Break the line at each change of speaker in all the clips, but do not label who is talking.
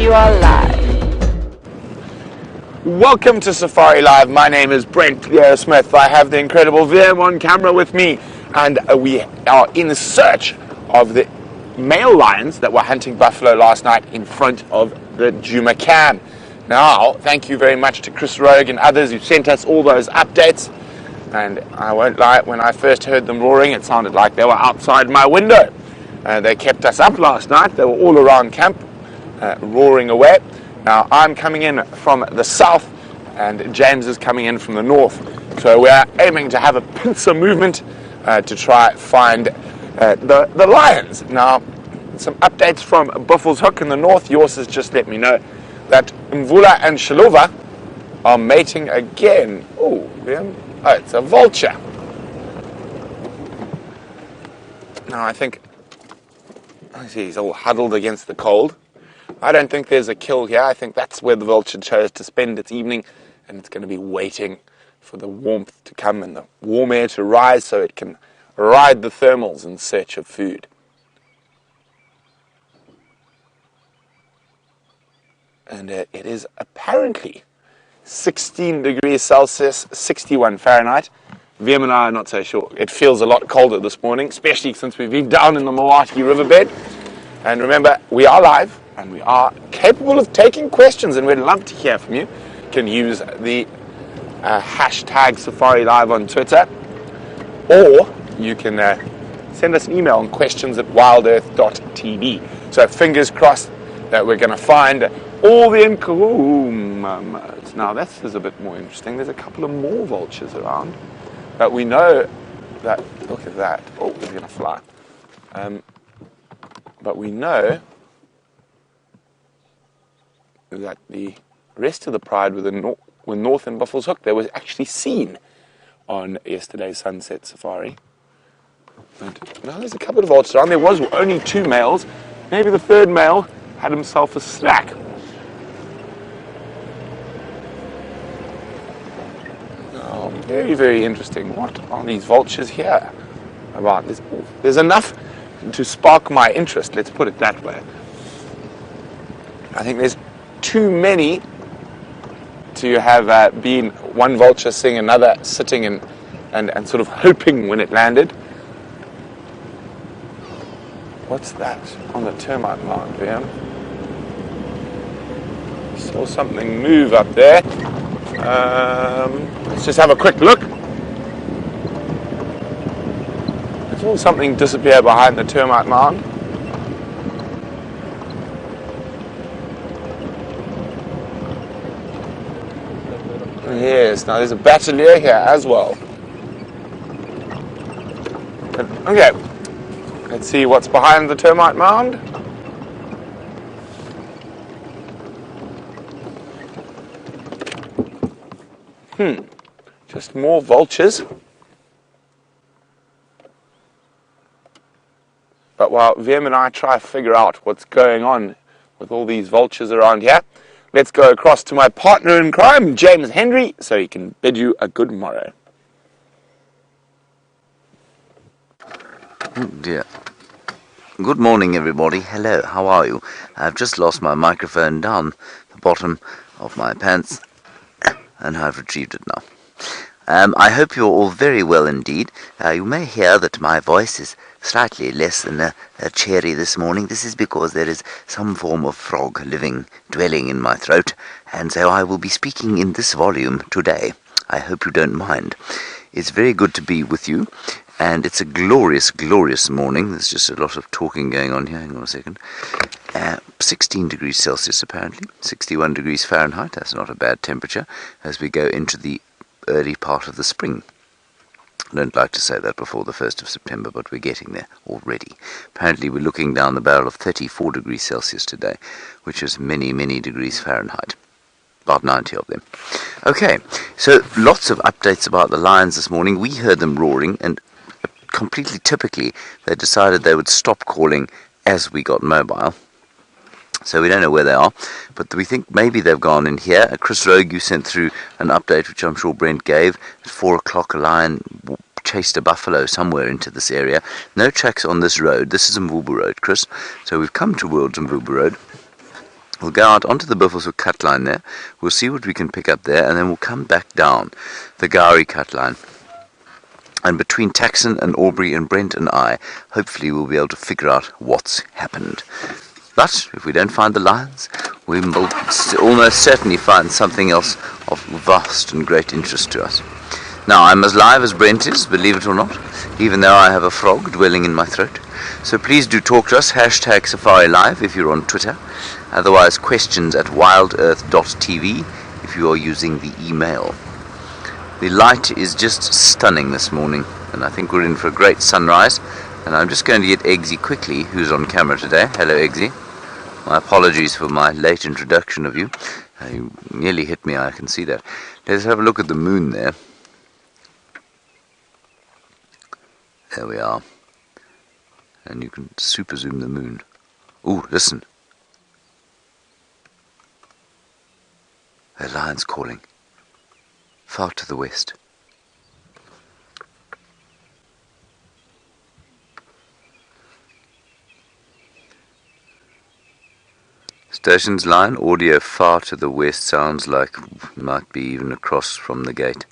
you are live.
Welcome to Safari Live. My name is Brent Smith. I have the incredible Vervet on camera with me, and we are in search of the male lions that were hunting buffalo last night in front of the Djuma camp. Now, thank you very much to Chris Rogue and others who sent us all those updates. And I won't lie, when I first heard them roaring, it sounded like they were outside my window. They kept us up last night. They were all around camp, roaring away. Now, I'm coming in from the south, and James is coming in from the north. So we're aiming to have a pincer movement to try find the lions. Now, some updates from Buffalo's Hook in the north. Yours has just let me know that Mvula and Shalova are mating again. Oh, it's a vulture. Now, I see he's all huddled against the cold. I don't think there's a kill here. I think that's where the vulture chose to spend its evening, and it's going to be waiting for the warmth to come and the warm air to rise so it can ride the thermals in search of food. And it is apparently 16 degrees Celsius, 61 Fahrenheit. VM and I are not so sure. It feels a lot colder this morning, especially since we've been down in the Milwaukee Riverbed. And remember, we are live and we are capable of taking questions, and we'd love to hear from you. You can use the hashtag Safari Live on Twitter, or you can send us an email on questions@WildEarthTV. So fingers crossed that we're going to find all the Nkuhuma. Now this is a bit more interesting. There's a couple of more vultures around, but we know that, look at that. Oh, it's going to fly. But we know that the rest of the pride were north in Buffalo's Hook. They were actually seen on yesterday's sunset safari. But now there's a couple of vultures around. There was only 2 males. Maybe the third male had himself a snack. Oh, very, very interesting. What are these vultures here about? There's enough to spark my interest, let's put it that way. I think there's too many to have been one vulture seeing another sitting and sort of hoping when it landed. What's that on the termite mound, Liam? Saw something move up there. Let's just have a quick look. I saw something disappear behind the termite mound. Yes, now there's a batelier here as well. Okay, let's see what's behind the termite mound. Just more vultures. But while VM and I try to figure out what's going on with all these vultures around here, let's go across to my partner in crime, James Henry, so he can bid you a good morrow.
Oh dear. Good morning, everybody. Hello, how are you? I've just lost my microphone down the bottom of my pants, and I've retrieved it now. I hope you're all very well indeed. You may hear that my voice is slightly less than a cherry this morning. This is because there is some form of frog dwelling in my throat, and so I will be speaking in this volume today. I hope you don't mind. It's very good to be with you, and it's a glorious, glorious morning. There's just a lot of talking going on here. Hang on a second. 16 degrees Celsius apparently, 61 degrees Fahrenheit. That's not a bad temperature as we go into the early part of the spring. I don't like to say that before the 1st of September, but we're getting there already. Apparently we're looking down the barrel of 34 degrees Celsius today, which is many, many degrees Fahrenheit. About 90 of them. Okay, so lots of updates about the lions this morning. We heard them roaring, and completely typically they decided they would stop calling as we got mobile. So we don't know where they are, but we think maybe they've gone in here. Chris Rogue, you sent through an update, which I'm sure Brent gave. At 4 o'clock, a lion chased a buffalo somewhere into this area. No tracks on this road. This is Mvula Road, Chris. So we've come towards Mvula Road. We'll go out onto the Buffels with cut line there. We'll see what we can pick up there, and then we'll come back down the Gowrie cut line. And between Taxon and Aubrey and Brent and I, hopefully we'll be able to figure out what's happened. But if we don't find the lions, we will almost certainly find something else of vast and great interest to us. Now, I'm as live as Brent is, believe it or not, even though I have a frog dwelling in my throat. So please do talk to us, hashtag Safari Live if you're on Twitter. Otherwise, questions at WildEarth.TV if you are using the email. The light is just stunning this morning, and I think we're in for a great sunrise. And I'm just going to get Eggsy quickly, who's on camera today. Hello, Eggsy. My apologies for my late introduction of you. You nearly hit me, I can see that. Let's have a look at the moon there. There we are. And you can super zoom the moon. Ooh, listen. A lion's calling. Far to the west. Station's line, audio far to the west, sounds like might be even across from the gate,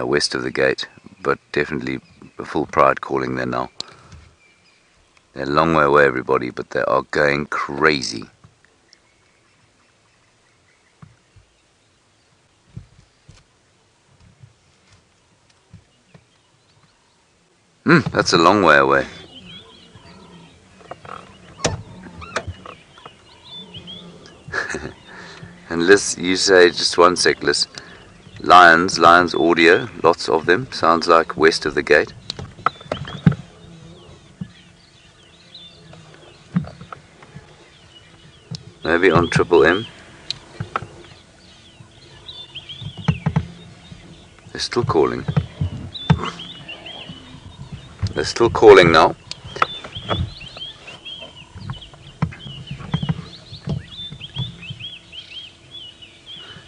west of the gate, but definitely a full pride calling there now. They're a long way away, everybody, but they are going crazy. That's a long way away. And Liz, you say, just one sec, Liz. Lions audio, lots of them, sounds like west of the gate. Maybe on Triple M. They're still calling. They're still calling now.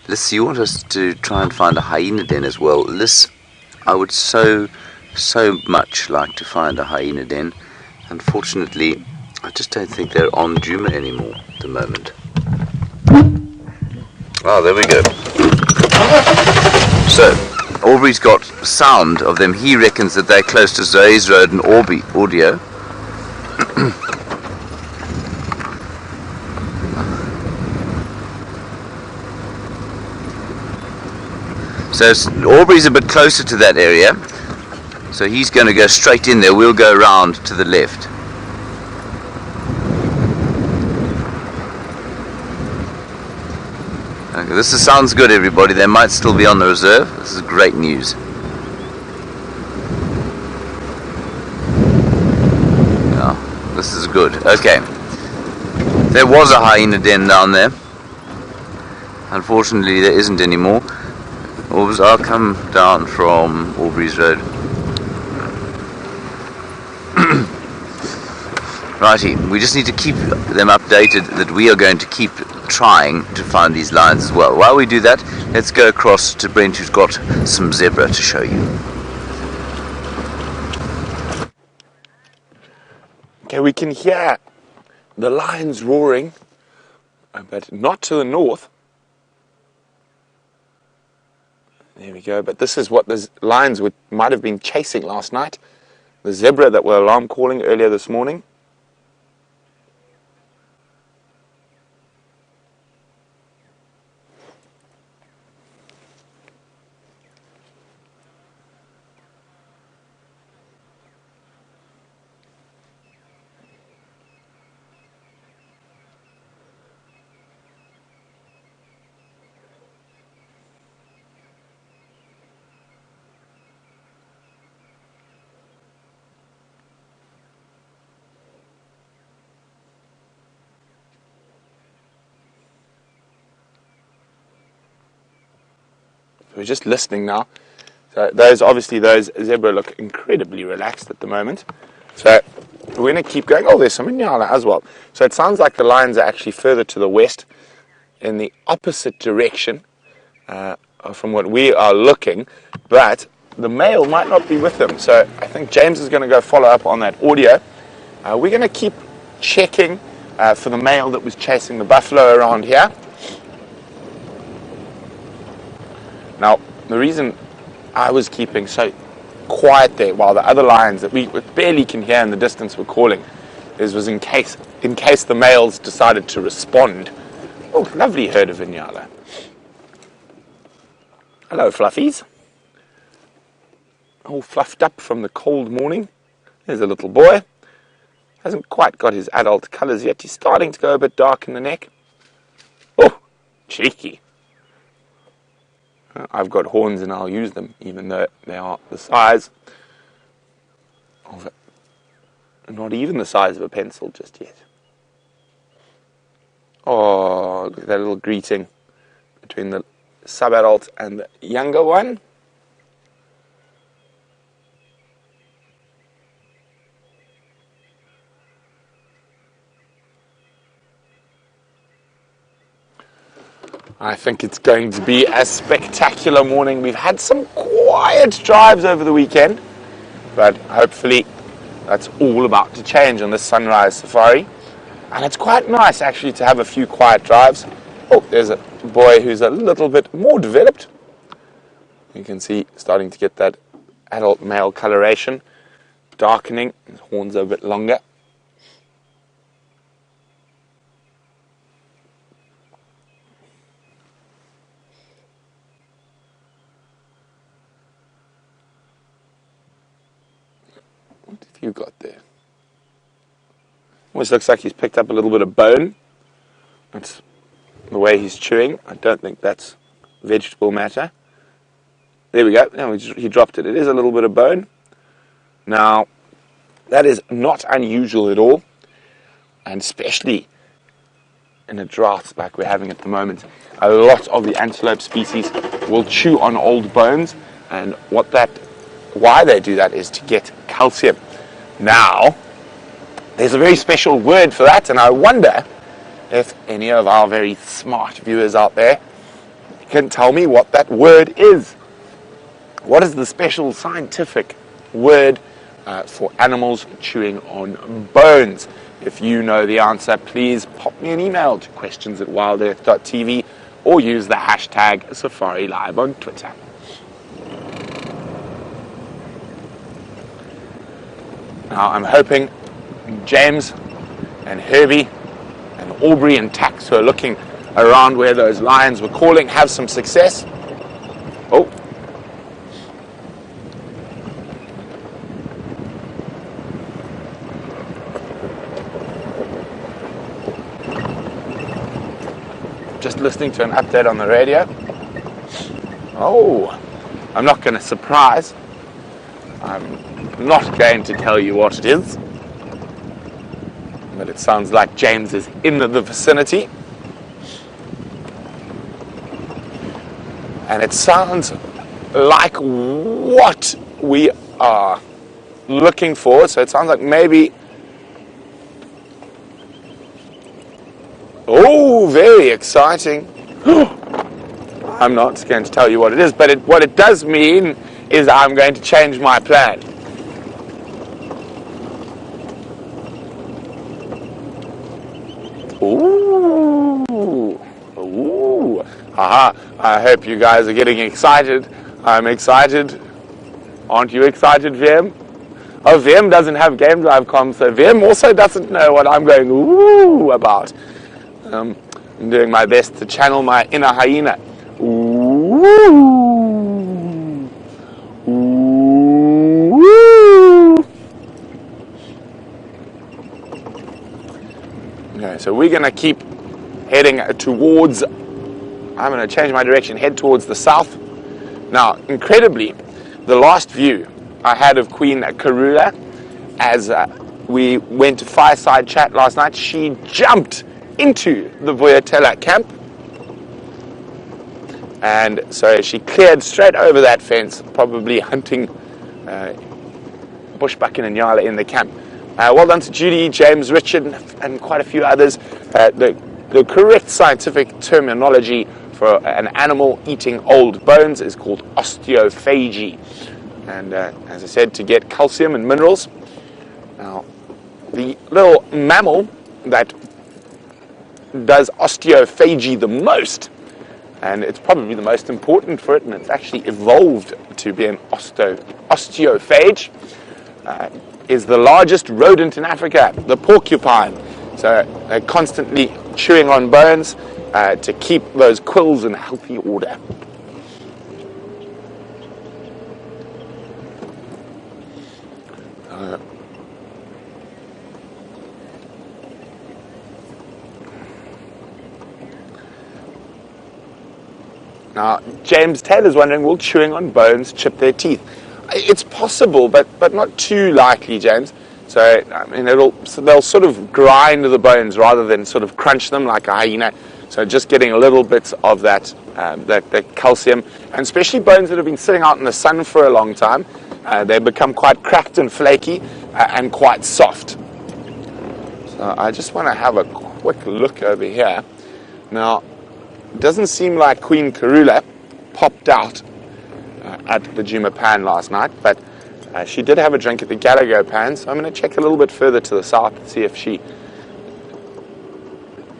Liz, you want us to try and find a hyena den as well. Liz, I would so much like to find a hyena den. Unfortunately, I just don't think they're on Djuma anymore at the moment. Oh, there we go. So, Aubrey's got sound of them. He reckons that they're close to Zoe's Road and audio. So Aubrey's a bit closer to that area, so he's going to go straight in there. We'll go around to the left. Okay, this sounds good, everybody. They might still be on the reserve. This is great news. Yeah, this is good. Okay. There was a hyena den down there. Unfortunately, there isn't anymore. I'll come down from Aubrey's Road. Righty, we just need to keep them updated that we are going to keep trying to find these lions as well. While we do that, let's go across to Brent, who's got some zebra to show you.
Okay, we can hear the lions roaring, but not to the north. There we go, but this is what the lions might have been chasing last night. The zebra that were alarm calling earlier this morning. We're just listening now. So those zebra look incredibly relaxed at the moment. So we're going to keep going. Oh, there's some in Nyala as well. So it sounds like the lions are actually further to the west in the opposite direction from what we are looking. But the male might not be with them. So I think James is going to go follow up on that audio. We're going to keep checking for the male that was chasing the buffalo around here. Now, the reason I was keeping so quiet there while the other lions that we barely can hear in the distance were calling was in case the males decided to respond. Oh, lovely herd of Nyala. Hello, fluffies. All fluffed up from the cold morning. There's a little boy. Hasn't quite got his adult colours yet. He's starting to go a bit dark in the neck. Oh, cheeky. I've got horns and I'll use them, even though they are the size of not even the size of a pencil just yet. Oh, look at that little greeting between the sub-adult and the younger one. I think it's going to be a spectacular morning. We've had some quiet drives over the weekend, but hopefully that's all about to change on this sunrise safari. And it's quite nice actually to have a few quiet drives. Oh, there's a boy who's a little bit more developed. You can see starting to get that adult male coloration, darkening. His horns are a bit longer. What have you got there? Almost looks like he's picked up a little bit of bone. That's the way he's chewing. I don't think that's vegetable matter. There we go. Now he dropped it. It is a little bit of bone. Now, that is not unusual at all, and especially in a drought like we're having at the moment. A lot of the antelope species will chew on old bones, and why they do that is to get calcium. Now, there's a very special word for that, and I wonder if any of our very smart viewers out there can tell me what that word is. What is the special scientific word for animals chewing on bones? If you know the answer, please pop me an email to questions@WildEarthTV or use the hashtag SafariLive on Twitter. Now I'm hoping James and Herbie and Aubrey and Tax, who are looking around where those lions were calling, have some success. Oh. Just listening to an update on the radio. Oh, I'm not going to surprise. I'm not going to tell you what it is. But it sounds like James is in the vicinity. And it sounds like what we are looking for. So it sounds like maybe... Oh, very exciting. I'm not going to tell you what it is, but what it does mean is I'm going to change my plan. Ooh. Ooh. Aha. I hope you guys are getting excited. I'm excited. Aren't you excited, Vim? Oh, Vim doesn't have Game Drive com, so Vim also doesn't know what I'm going ooh about. I'm doing my best to channel my inner hyena. Ooh. Ooh. Okay, so we're going to keep heading towards... I'm going to change my direction, head towards the south. Now, incredibly, the last view I had of Queen Karula as we went to fireside chat last night, she jumped into the Vulture camp, and so she cleared straight over that fence, probably hunting bushbuck and Nyala in the camp. Well done to Judy, James, Richard, and quite a few others. The correct scientific terminology for an animal eating old bones is called osteophagy, and as I said, to get calcium and minerals. Now, the little mammal that does osteophagy the most, and it's probably the most important for it, and it's actually evolved to be an osteophage, is the largest rodent in Africa, the porcupine. So they're constantly chewing on bones to keep those quills in healthy order. Now, James Taylor's wondering, will chewing on bones chip their teeth? It's possible, but not too likely, James. So, I mean, they'll sort of grind the bones rather than sort of crunch them like a hyena. So just getting a little bit of that calcium, and especially bones that have been sitting out in the sun for a long time, they become quite cracked and flaky and quite soft. So I just want to have a quick look over here. Now, it doesn't seem like Queen Karula popped out at the Djuma pan last night, but she did have a drink at the Gallagher pan, so I'm going to check a little bit further to the south and see if she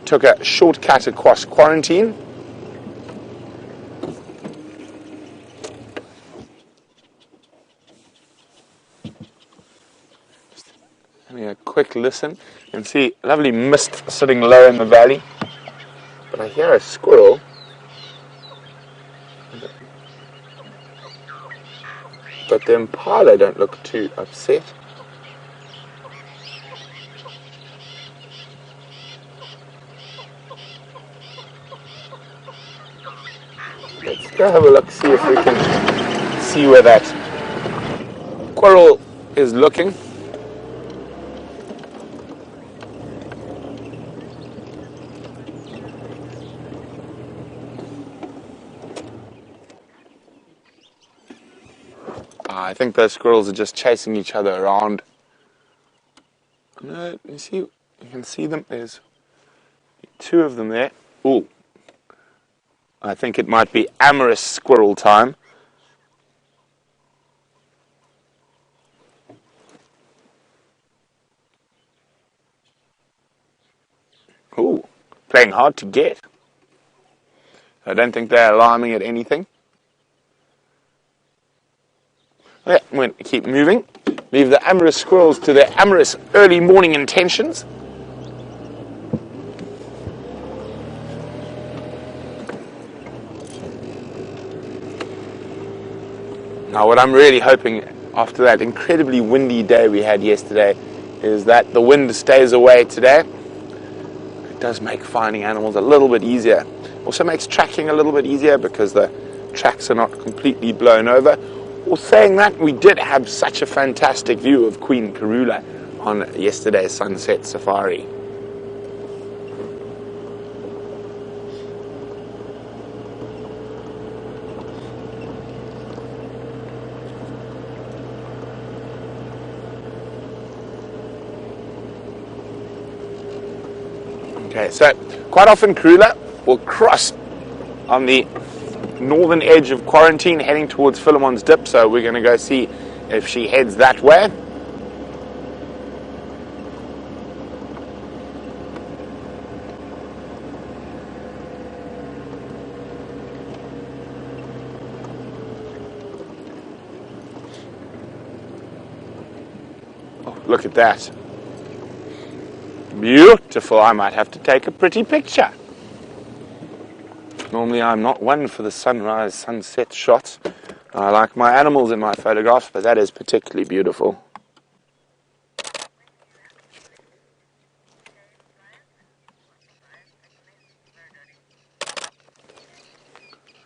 took a shortcut across quarantine. Just having a quick listen. You can see lovely mist sitting low in the valley, but I hear a squirrel. But the Impala don't look too upset. Let's go have a look, see if we can see where that squirrel is looking. I think those squirrels are just chasing each other around. No, you can see them. There's two of them there. Ooh, I think it might be amorous squirrel time. Ooh, playing hard to get. I don't think they're alarming at anything. Yeah, I'm going to keep moving. Leave the amorous squirrels to their amorous early morning intentions. Now, what I'm really hoping after that incredibly windy day we had yesterday is that the wind stays away today. It does make finding animals a little bit easier. Also makes tracking a little bit easier because the tracks are not completely blown over. Well, saying that, we did have such a fantastic view of Queen Karula on yesterday's sunset safari. Okay, so quite often Karula will cross on the northern edge of quarantine heading towards Philemon's Dip, so we're going to go see if she heads that way. Oh, look at that. Beautiful. I might have to take a pretty picture. Normally I'm not one for the sunrise, sunset shots. I like my animals in my photographs, but that is particularly beautiful.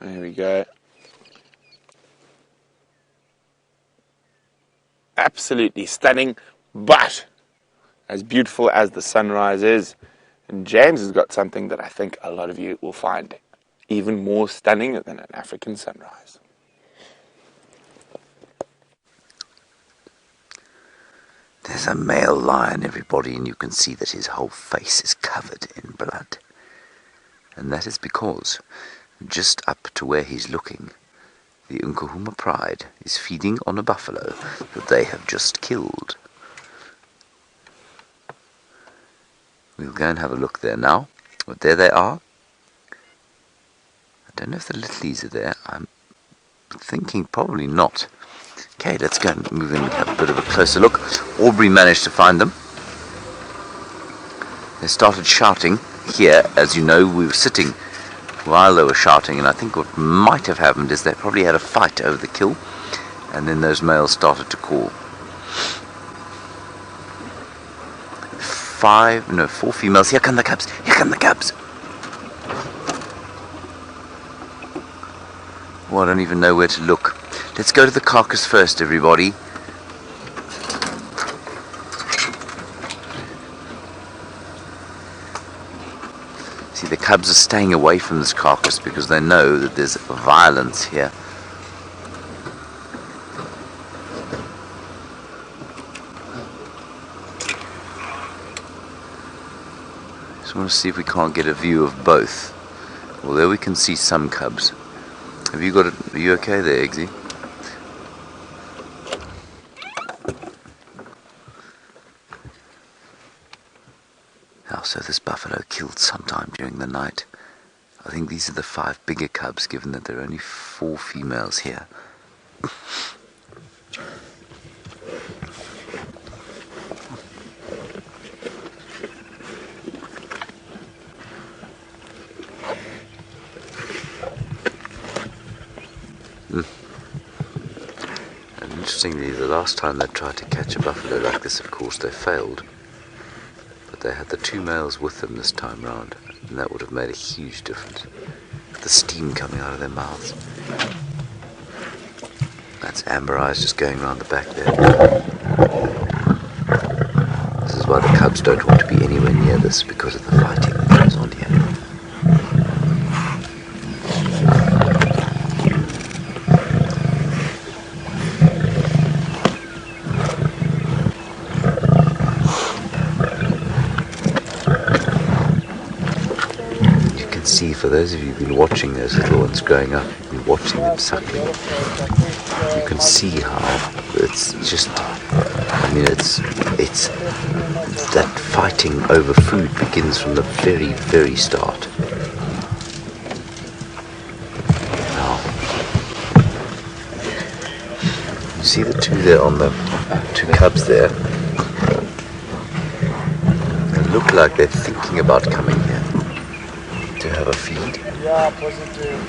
There we go. Absolutely stunning, but as beautiful as the sunrise is, and James has got something that I think a lot of you will find even more stunning than an African sunrise.
There's a male lion, everybody, and you can see that his whole face is covered in blood. And that is because, just up to where he's looking, the Nkuhuma pride is feeding on a buffalo that they have just killed. We'll go and have a look there now. But there they are. I don't know if the littlies are there. I'm thinking probably not. Okay, let's go and move in and have a bit of a closer look. Aubrey managed to find them. They started shouting here. As you know, we were sitting while they were shouting, and I think what might have happened is they probably had a fight over the kill, and then those males started to call. 4 females. Here come the cubs. Here come the cubs. Oh, I don't even know where to look. Let's go to the carcass first, everybody. See, the cubs are staying away from this carcass because they know that there's violence here. Just want to see if we can't get a view of both. Well, there we can see some cubs. Have you got it? Are you okay there, Eggsy? Now, so this buffalo killed sometime during the night. I think these are the 5 bigger cubs, given that there are only 4 females here. And interestingly, the last time they tried to catch a buffalo like this, of course, they failed. But they had the 2 males with them this time round, and that would have made a huge difference. The steam coming out of their mouths. That's Amber Eyes just going around the back there. This is why the cubs don't want to be anywhere near this, because of the fighting that goes on here. See, for those of you who've been watching those little ones growing up, you've been watching them suckling, you can see how it's just, I mean, it's that fighting over food begins from the very, very start. Now, you see the 2 there on the 2 cubs there? They look like they're thinking about coming here to have a feed.
Yeah, positive.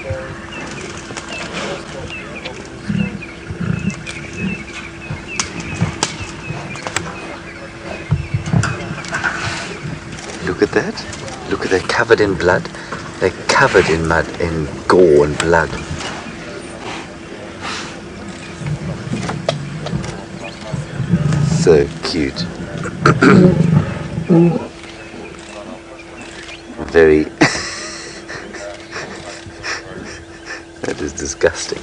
Look at that. Look at, they're covered in blood. They're covered in mud, in gore and blood. So cute. Very. That is disgusting.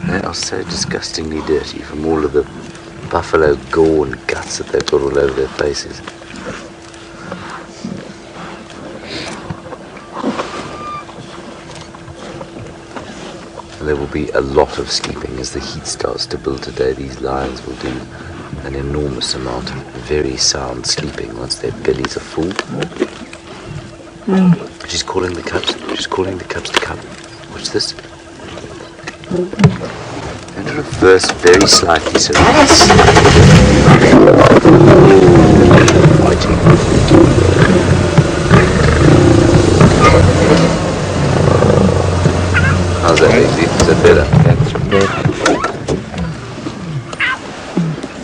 They are so disgustingly dirty from all of the buffalo gore and guts that they've got all over their faces. There will be a lot of sleeping as the heat starts to build today. These lions will do an enormous amount of very sound sleeping once their bellies are full. She's calling the cubs. She's calling the cubs to come. Watch this. And reverse very slightly so we can see. Fighting. How's that, Daisy? Is that better? That's better.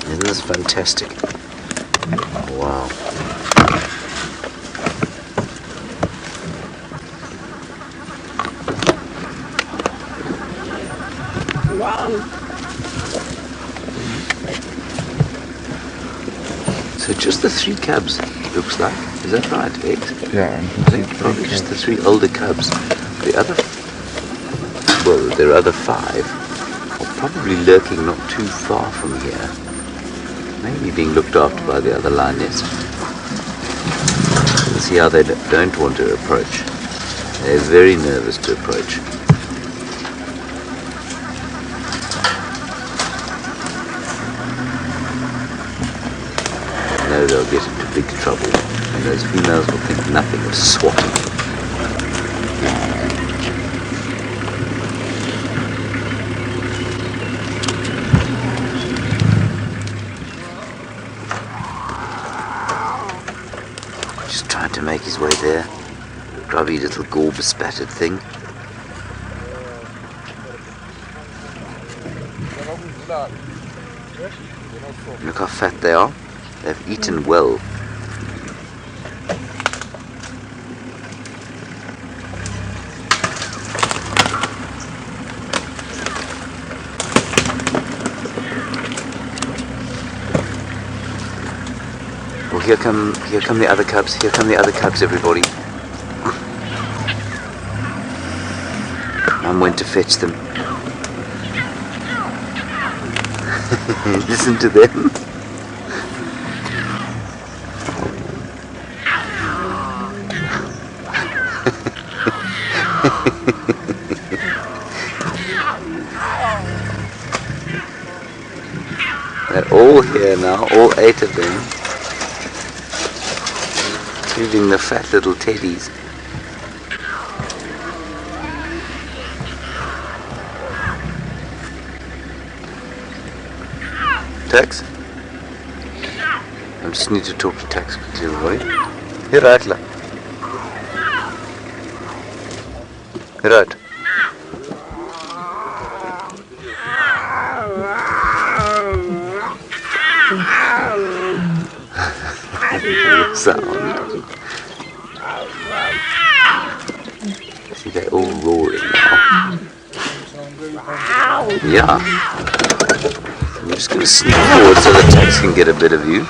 Isn't this fantastic? Wow. So just the 3 cubs, looks like. Is that right, Eggs?
Yeah.
I think probably just the 3 older cubs. The other, well, there are other 5 are probably lurking not too far from here. Maybe being looked after by the other lioness. Let's see how they don't want to approach. They're very nervous to approach. They know they'll get into big trouble, and those females will think nothing of swatting. Just trying to make his way there. Grubby little gore-bespattered thing. Look how fat they are. They've eaten well. Well, here come the other cubs. Here come the other cubs, everybody. Mum went to fetch them. Listen to them. They're all here now, all 8 of them, including the fat little teddies. Tex? I just need to talk to Tex quickly, everybody. Here, Atla. Right. Sound. See, they're all roaring now. Yeah. I'm just going to sneak forward so that Tex can get a better view.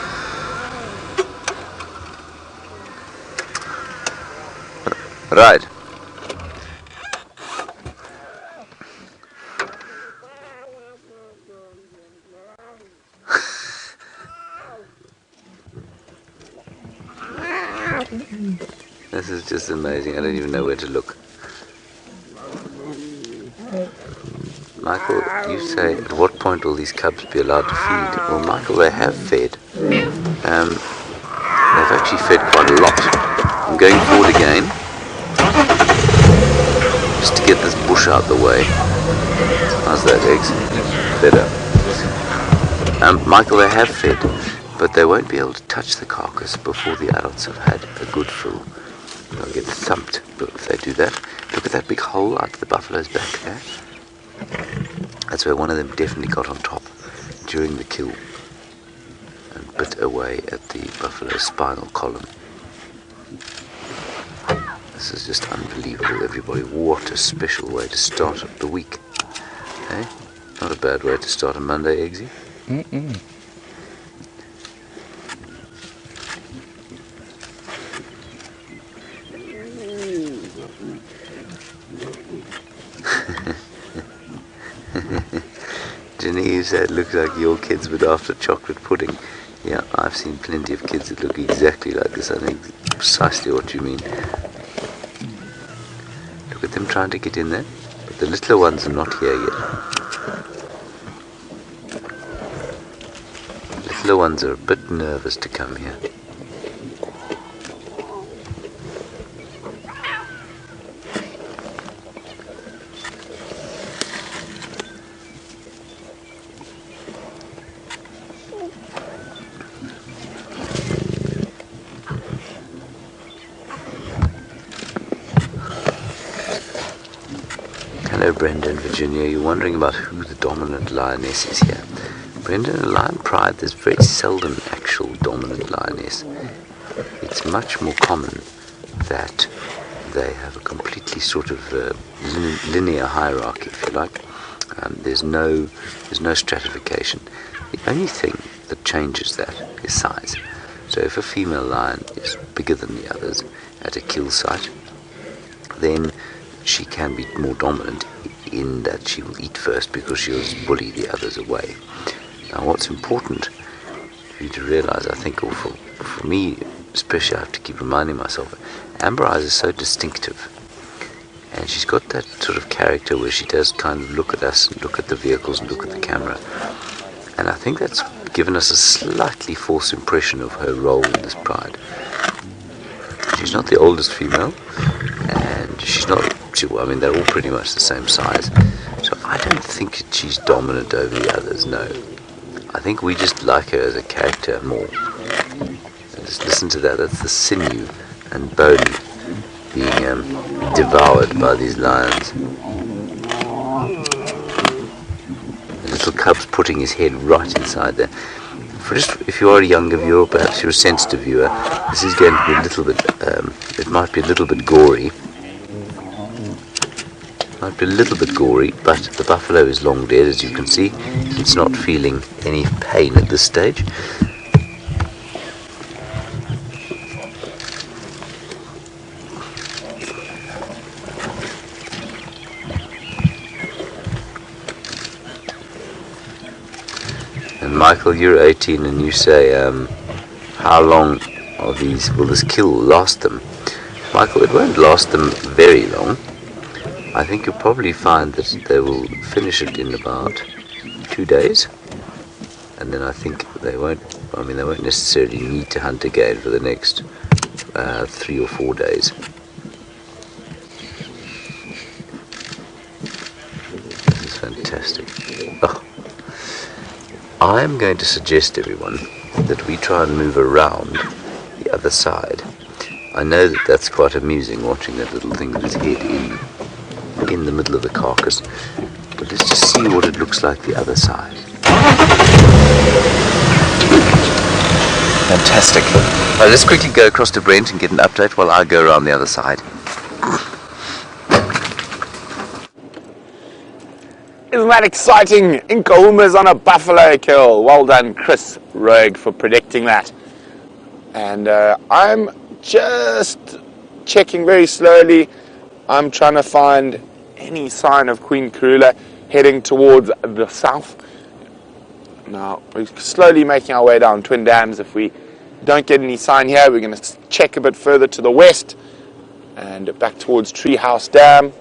Right. This is just amazing. I don't even know where to look. Michael, you say, at what point will these cubs be allowed to feed? Well, Michael, they have fed. They've actually fed quite a lot. I'm going forward again, just to get this bush out the way. How's that, eggs? Better. Michael, they have fed, but they won't be able to touch the carcass before the adults have had a good fill. They'll get thumped if they do that. Look at that big hole out the buffalo's back there. That's where one of them definitely got on top during the kill and bit away at the buffalo's spinal column. This is just unbelievable, everybody. What a special way to start the week. Hey? Not a bad way to start a Monday, Eggsy.
Mm-mm.
Janine said, looks like your kids would after chocolate pudding. Yeah, I've seen plenty of kids that look exactly like this. I think precisely what you mean. Look at them trying to get in there, but the littler ones are not here yet. Littler ones are a bit nervous to come here. Hello Brenda and Virginia, you're wondering about who the dominant lioness is here. Brenda, in a lion pride there's very seldom actual dominant lioness. It's much more common that they have a completely sort of linear hierarchy, if you like. There's no stratification. The only thing that changes that is size. So if a female lion is bigger than the others at a kill site, then she can be more dominant in that she will eat first because she'll bully the others away. Now what's important for you to realize, I think, or for me especially, I have to keep reminding myself, amber eyes are so distinctive And she's got that sort of character where she does kind of look at us and look at the vehicles and look at the camera. And I think that's given us a slightly false impression of her role in this pride. She's not the oldest female, and she's not, I mean, they're all pretty much the same size. So I don't think she's dominant over the others, no. I think we just like her as a character more. Just listen to that, that's the sinew and bone being devoured by these lions. The little cub's putting his head right inside there. If you are a younger viewer, perhaps you're a sensitive viewer, this is going to be a little bit, it might be a little bit gory. Might be a little bit gory, but the buffalo is long dead, as you can see. It's not feeling any pain at this stage. And Michael, you're 18 and you say, how long will this kill last them? Michael, it won't last them very long. I think you'll probably find that they will finish it in about 2 days. And then I think they won't necessarily need to hunt again for the next 3 or 4 days. This is fantastic. Oh. I'm going to suggest, everyone, that we try and move around the other side. I know that that's quite amusing, watching that little thing with its head in the middle of the carcass. But let's just see what it looks like the other side. Fantastic. Right, let's quickly go across to Brent and get an update while I go around the other side.
Isn't that exciting? Nkuhuma's on a buffalo kill. Well done, Chris Rogue, for predicting that. And I'm just checking very slowly. I'm trying to find any sign of Queen Karula heading towards the south. Now, we're slowly making our way down Twin Dams. If we don't get any sign here, we're going to check a bit further to the west and back towards Treehouse Dam.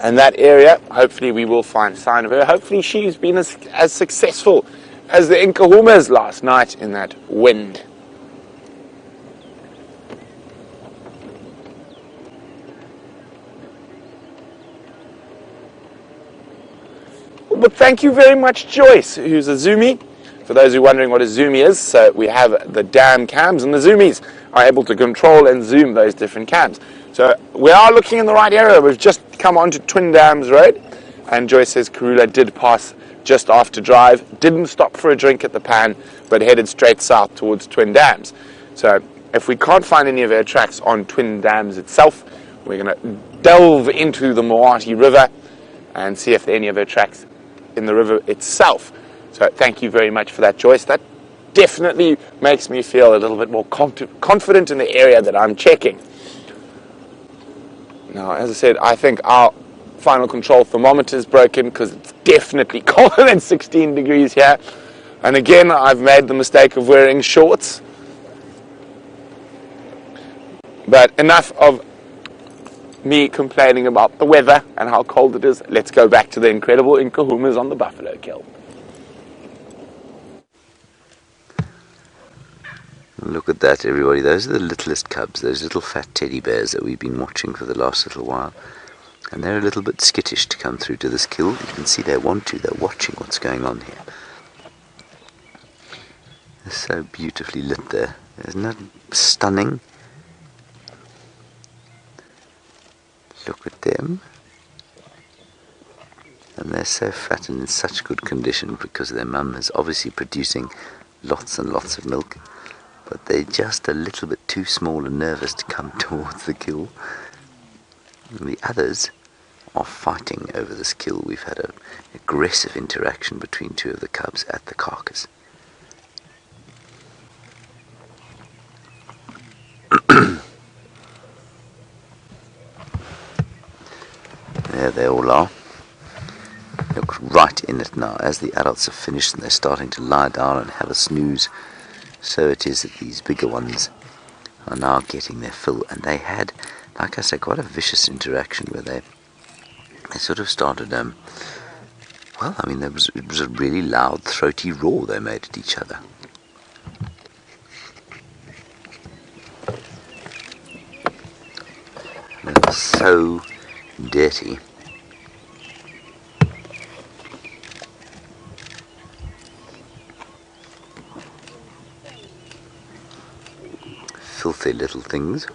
And that area, hopefully we will find a sign of her. Hopefully she's been as successful as the Nkuhumas last night in that wind. But thank you very much, Joyce, who's a zoomie. For those who are wondering what a zoomie is, so we have the dam cams, and the zoomies are able to control and zoom those different cams. So we are looking in the right area. We've just come onto Twin Dams Road, and Joyce says Karula did pass just after drive, didn't stop for a drink at the pan, but headed straight south towards Twin Dams. So if we can't find any of her tracks on Twin Dams itself, we're going to delve into the Moati River and see if there are any of her tracks in the river itself. So thank you very much for that, Joyce. That definitely makes me feel a little bit more confident in the area that I'm checking. Now, as I said, I think our final control thermometer is broken because it's definitely colder than 16 degrees here. And again, I've made the mistake of wearing shorts. But enough of me complaining about the weather and how cold it is. Let's go back to the incredible Nkuhumas on the buffalo kill.
Look at that, everybody. Those are the littlest cubs, those little fat teddy bears that we've been watching for the last little while. And they're a little bit skittish to come through to this kill. You can see they want to. They're watching what's going on here. They're so beautifully lit there. Isn't that stunning? Look at them. And they're so fat and in such good condition because their mum is obviously producing lots and lots of milk. But they're just a little bit too small and nervous to come towards the kill. And the others are fighting over this kill. We've had an aggressive interaction between two of the cubs at the carcass. There they all are. Look right in it now. As the adults have finished and they're starting to lie down and have a snooze, so it is that these bigger ones are now getting their fill. And they had like I say, quite a vicious interaction where they sort of started, well, I mean, it was a really loud, throaty roar they made at each other. They were so dirty. Filthy little things.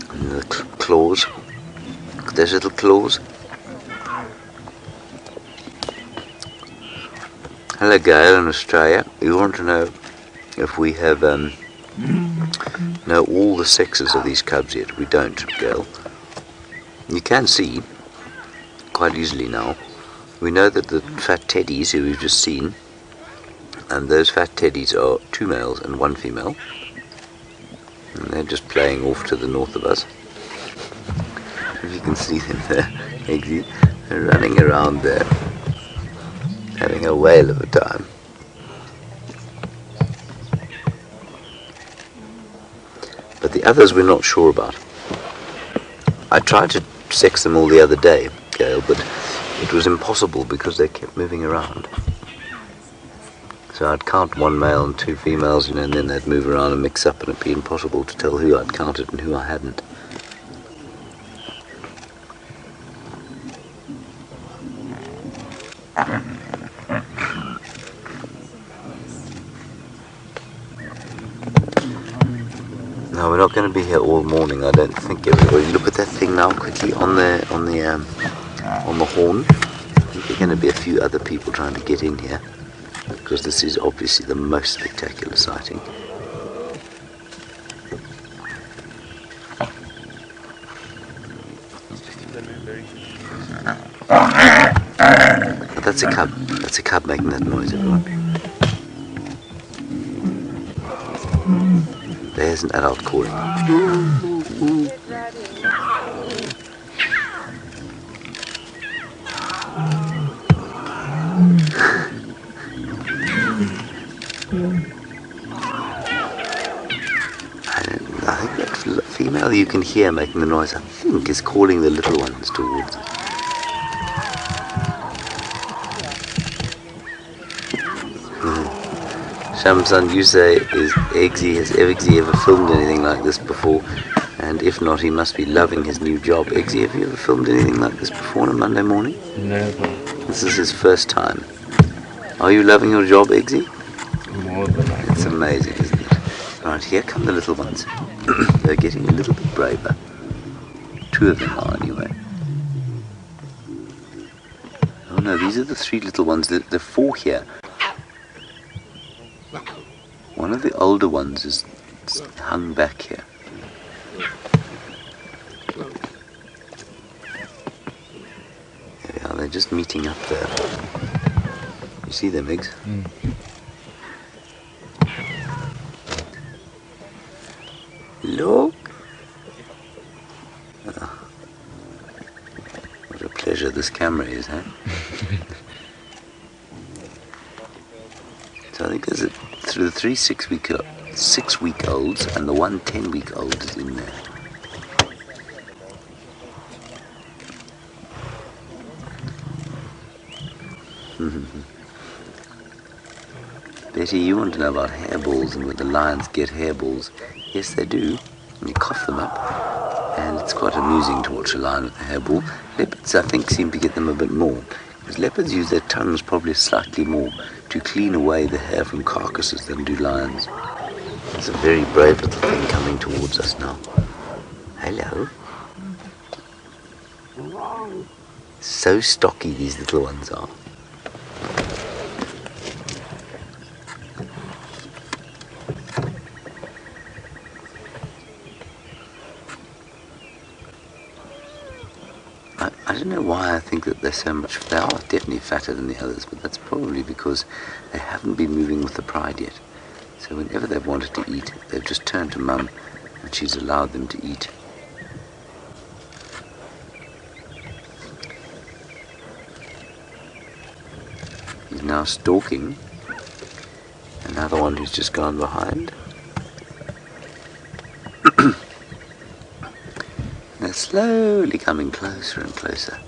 And the claws. Look at those little claws. Hello, Gail in Australia. You want to know if we have know all the sexes of these cubs yet? We don't, Gail. You can see quite easily now. We know that the fat teddies who we've just seen, and those fat teddies are 2 males and 1 female. And they're just playing off to the north of us. If you can see them there, they're running around there, having a whale of a time. But the others we're not sure about. I tried to sex them all the other day, Gail, but it was impossible because they kept moving around. So I'd count 1 male and 2 females, and then they'd move around and mix up, and it'd be impossible to tell who I'd counted and who I hadn't. No, we're not going to be here all morning, I don't think, everybody. Look at that thing now quickly on the horn. I think there are going to be a few other people trying to get in here, because this is obviously the most spectacular sighting. But that's a cub. That's a cub making that noise, everyone. There's an adult calling. I think that female you can hear making the noise, I think, is calling the little ones towards us. Shamsan, you say, has Eggsy ever filmed anything like this before? And if not, he must be loving his new job. Eggsy, have you ever filmed anything like this before on a Monday morning?
Never.
This is his first time. Are you loving your job, Eggsy?
More than I
It's amazing, isn't it? Right, here come the little ones. They're getting a little bit braver. 2 of them are, anyway. Oh no, these are the 3 little ones. There are 4 here. One of the older ones is hung back here. There we are, they're just meeting up there. You see them, Eggs?
Mm.
Look! Oh, what a pleasure this camera is, huh? So I think there's through the 3 6-week-olds and the 1 10-week-old is in there. Betty, you want to know about hairballs and whether lions get hairballs. Yes, they do. And you cough them up, and it's quite amusing to watch a lion with a hairball. Leopards, I think, seem to get them a bit more, because leopards use their tongues probably slightly more to clean away the hair from carcasses than do lions. It's a very brave little thing coming towards us now. Hello. So stocky these little ones are. I don't know why I think that they're so much. They are definitely fatter than the others, but that's probably because they haven't been moving with the pride yet. So whenever they've wanted to eat, they've just turned to Mum, and she's allowed them to eat. He's now stalking, and Another one who's just gone behind. They're slowly coming closer and closer.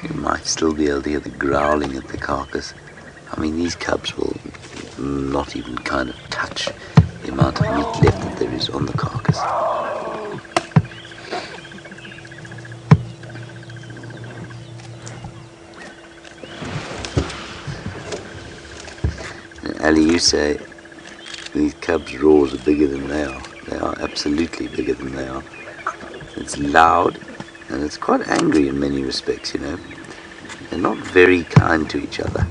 You might still be able to hear the growling at the carcass. I mean, these cubs will not even kind of touch the amount of meat left that there is on the carcass. Ali, you say these cubs' roars are bigger than they are. They are absolutely bigger than they are. It's loud and it's quite angry in many respects, you know. They're not very kind to each other.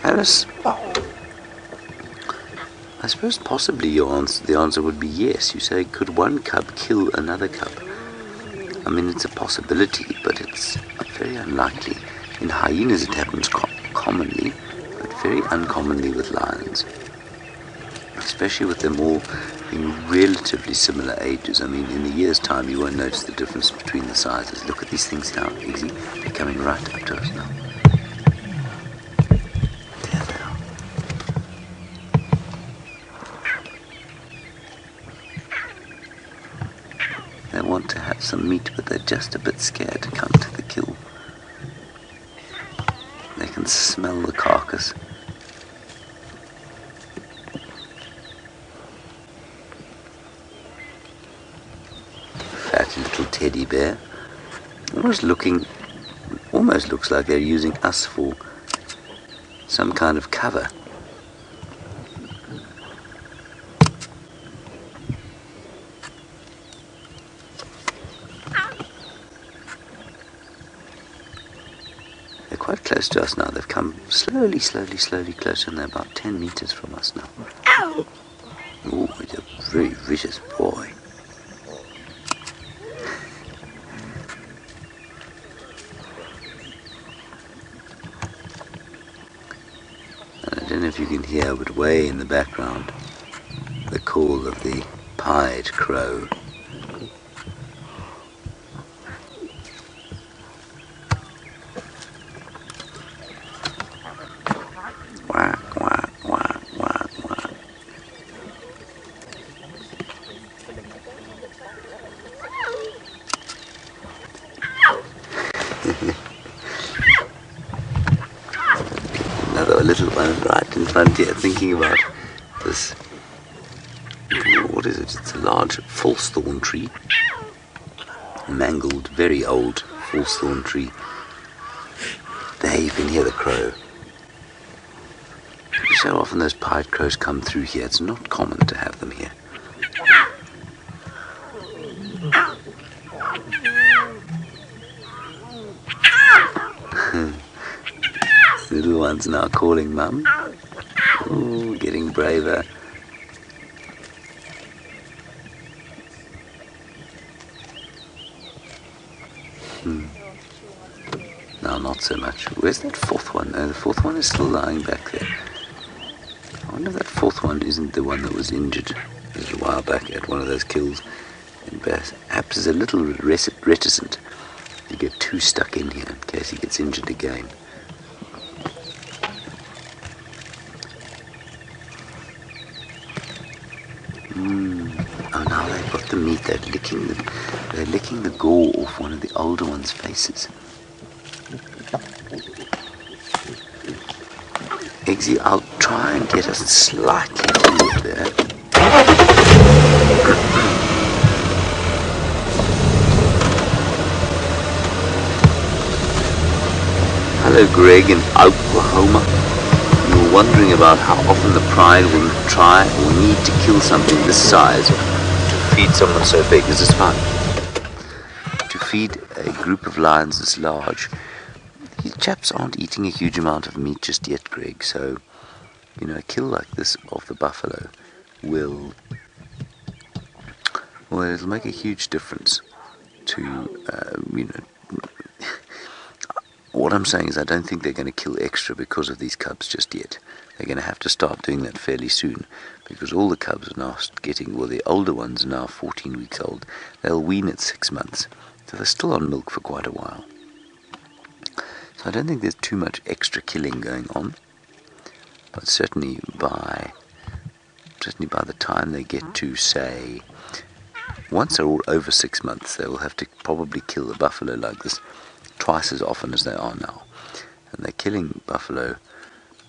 Alice, I suppose possibly the answer would be yes. You say, could one cub kill another cub? I mean, it's a possibility, but it's very unlikely. In hyenas it happens commonly, but very uncommonly with lions. Especially with them all being relatively similar ages. I mean, in a year's time you won't notice the difference between the sizes. Look at these things now, Iggy. They're coming right up to us now. There they are. They want to have some meat, but they're just a bit scared to come to the kill. They can smell the carcass. Fat little teddy bear. Almost looks like they're using us for some kind of cover. They're quite close to us now. They've come slowly closer, and they're about 10 meters from us now.
Ow!
Oh, it's a very vicious boy. I don't know if you can hear, but way in the background, the call of the pied crow. Quack, quack, quack, quack, quack. Another little one right in front here, thinking about this. What is it? It's a large false thorn tree. Mangled, very old false thorn tree. There you can hear the crow. So often those pied crows come through here. It's not common to have them here. Little one's now calling Mum. Ooh, getting braver. No, not so much. Where's that fourth one? No, the fourth one is still lying back there. I wonder if that fourth one isn't the one that was injured a little while back at one of those kills in Bass. Perhaps is a little reticent to get too stuck in here in case he gets injured again. Oh, now they've got the meat. They're licking the gore off one of the older one's faces. Eggsy, I'll try and get us slightly forward there. Hello, Greg in Oklahoma. You were wondering about how often the pride will try or need to kill something this size to feed someone so big. This is fun. To feed a group of lions this large, these chaps aren't eating a huge amount of meat just yet, Greg, so, you know, a kill like this of the buffalo will, well, it'll make a huge difference. what I'm saying is I don't think they're going to kill extra because of these cubs just yet. They're going to have to start doing that fairly soon, because all the cubs are now getting, well, the older ones are now 14 weeks old. They'll wean at 6 months, so they're still on milk for quite a while. So I don't think there's too much extra killing going on, but certainly by the time they get to, say, once they're all over 6 months, they will have to probably kill the buffalo like this twice as often as they are now. And they're killing buffalo,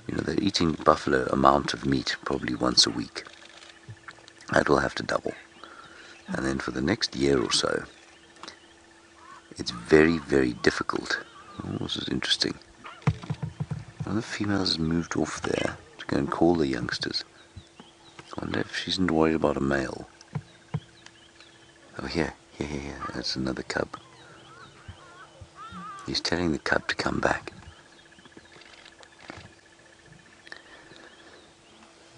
they're eating buffalo amount of meat probably once a week. That will have to double. And then for the next year or so, it's very, very difficult. Oh, this is interesting. One of the females has moved off there to go and call the youngsters. I wonder if she's not worried about a male. Oh, here. That's another cub. He's telling the cub to come back.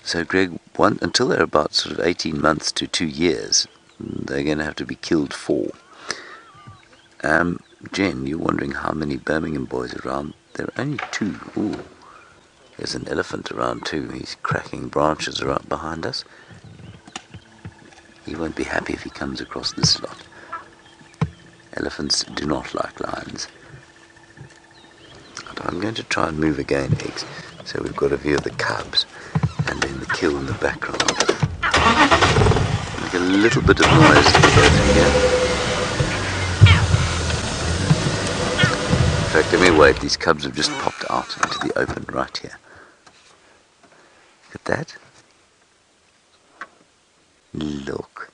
So, Greg, until they're about sort of 18 months to 2 years, they're going to have to be killed 4. Jen, you're wondering how many Birmingham boys are around. There are only 2. Ooh, there's an elephant around too. He's cracking branches right behind us. He won't be happy if he comes across this lot. Elephants do not like lions. I'm going to try and move again, Eggs, so we've got a view of the cubs and then the kill in the background. Make a little bit of noise to go through here. In fact, let me wait. These cubs have just popped out into the open right here. Look at that. Look.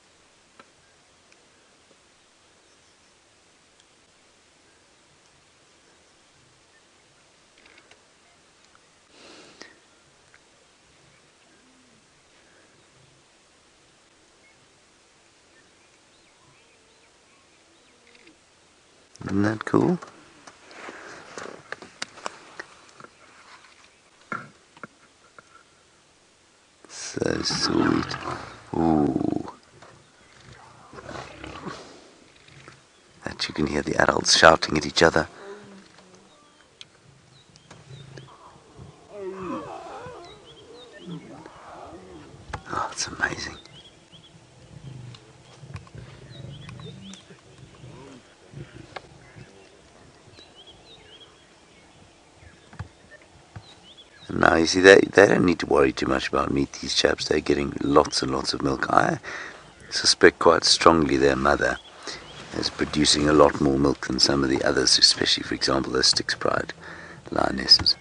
Isn't that cool? So sweet. Ooh. That you can hear the adults shouting at each other. Oh, it's amazing. Now you see, they don't need to worry too much about meat, these chaps. They're getting lots and lots of milk. I suspect quite strongly their mother is producing a lot more milk than some of the others, especially, for example, the Styx Pride lionesses.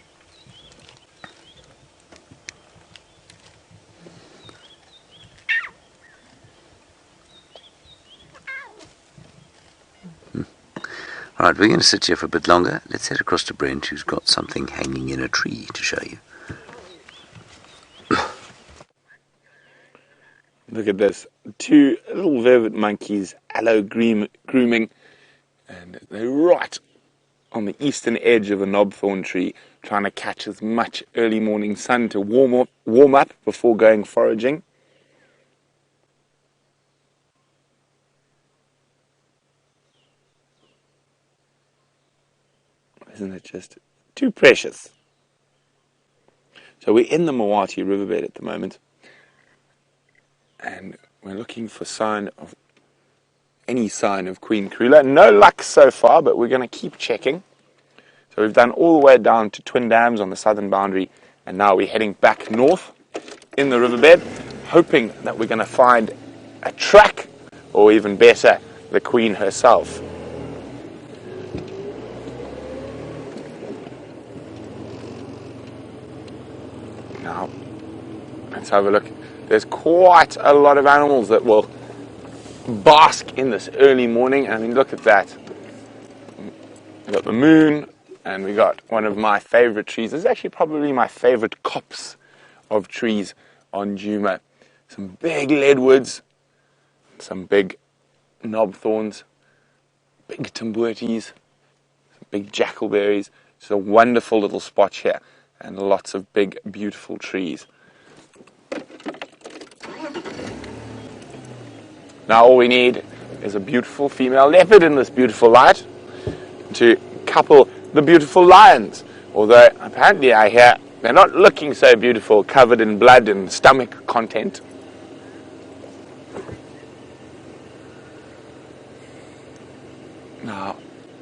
Alright, we're going to sit here for a bit longer. Let's head across to Brent, who's got something hanging in a tree to show you.
Look at this. 2 little Vervet monkeys, aloe grooming, and they're right on the eastern edge of a knobthorn tree, trying to catch as much early morning sun to warm up before going foraging. Isn't it just too precious? So we're in the Mawati Riverbed at the moment, and we're looking for any sign of Queen Karula. No luck so far, but we're going to keep checking. So we've done all the way down to Twin Dams on the southern boundary, and now we're heading back north in the riverbed, hoping that we're going to find a track, or even better, the Queen herself. Now, let's have a look. There's quite a lot of animals that will bask in this early morning. I mean, look at that. We've got the moon, and we got one of my favorite trees. This is actually probably my favorite copse of trees on Djuma. Some big leadwoods, some big knobthorns, big tambuerties, some big jackalberries. It's a wonderful little spot here, and lots of big, beautiful trees. Now all we need is a beautiful female leopard in this beautiful light to couple the beautiful lions. Although apparently I hear they're not looking so beautiful, covered in blood and stomach content. Now,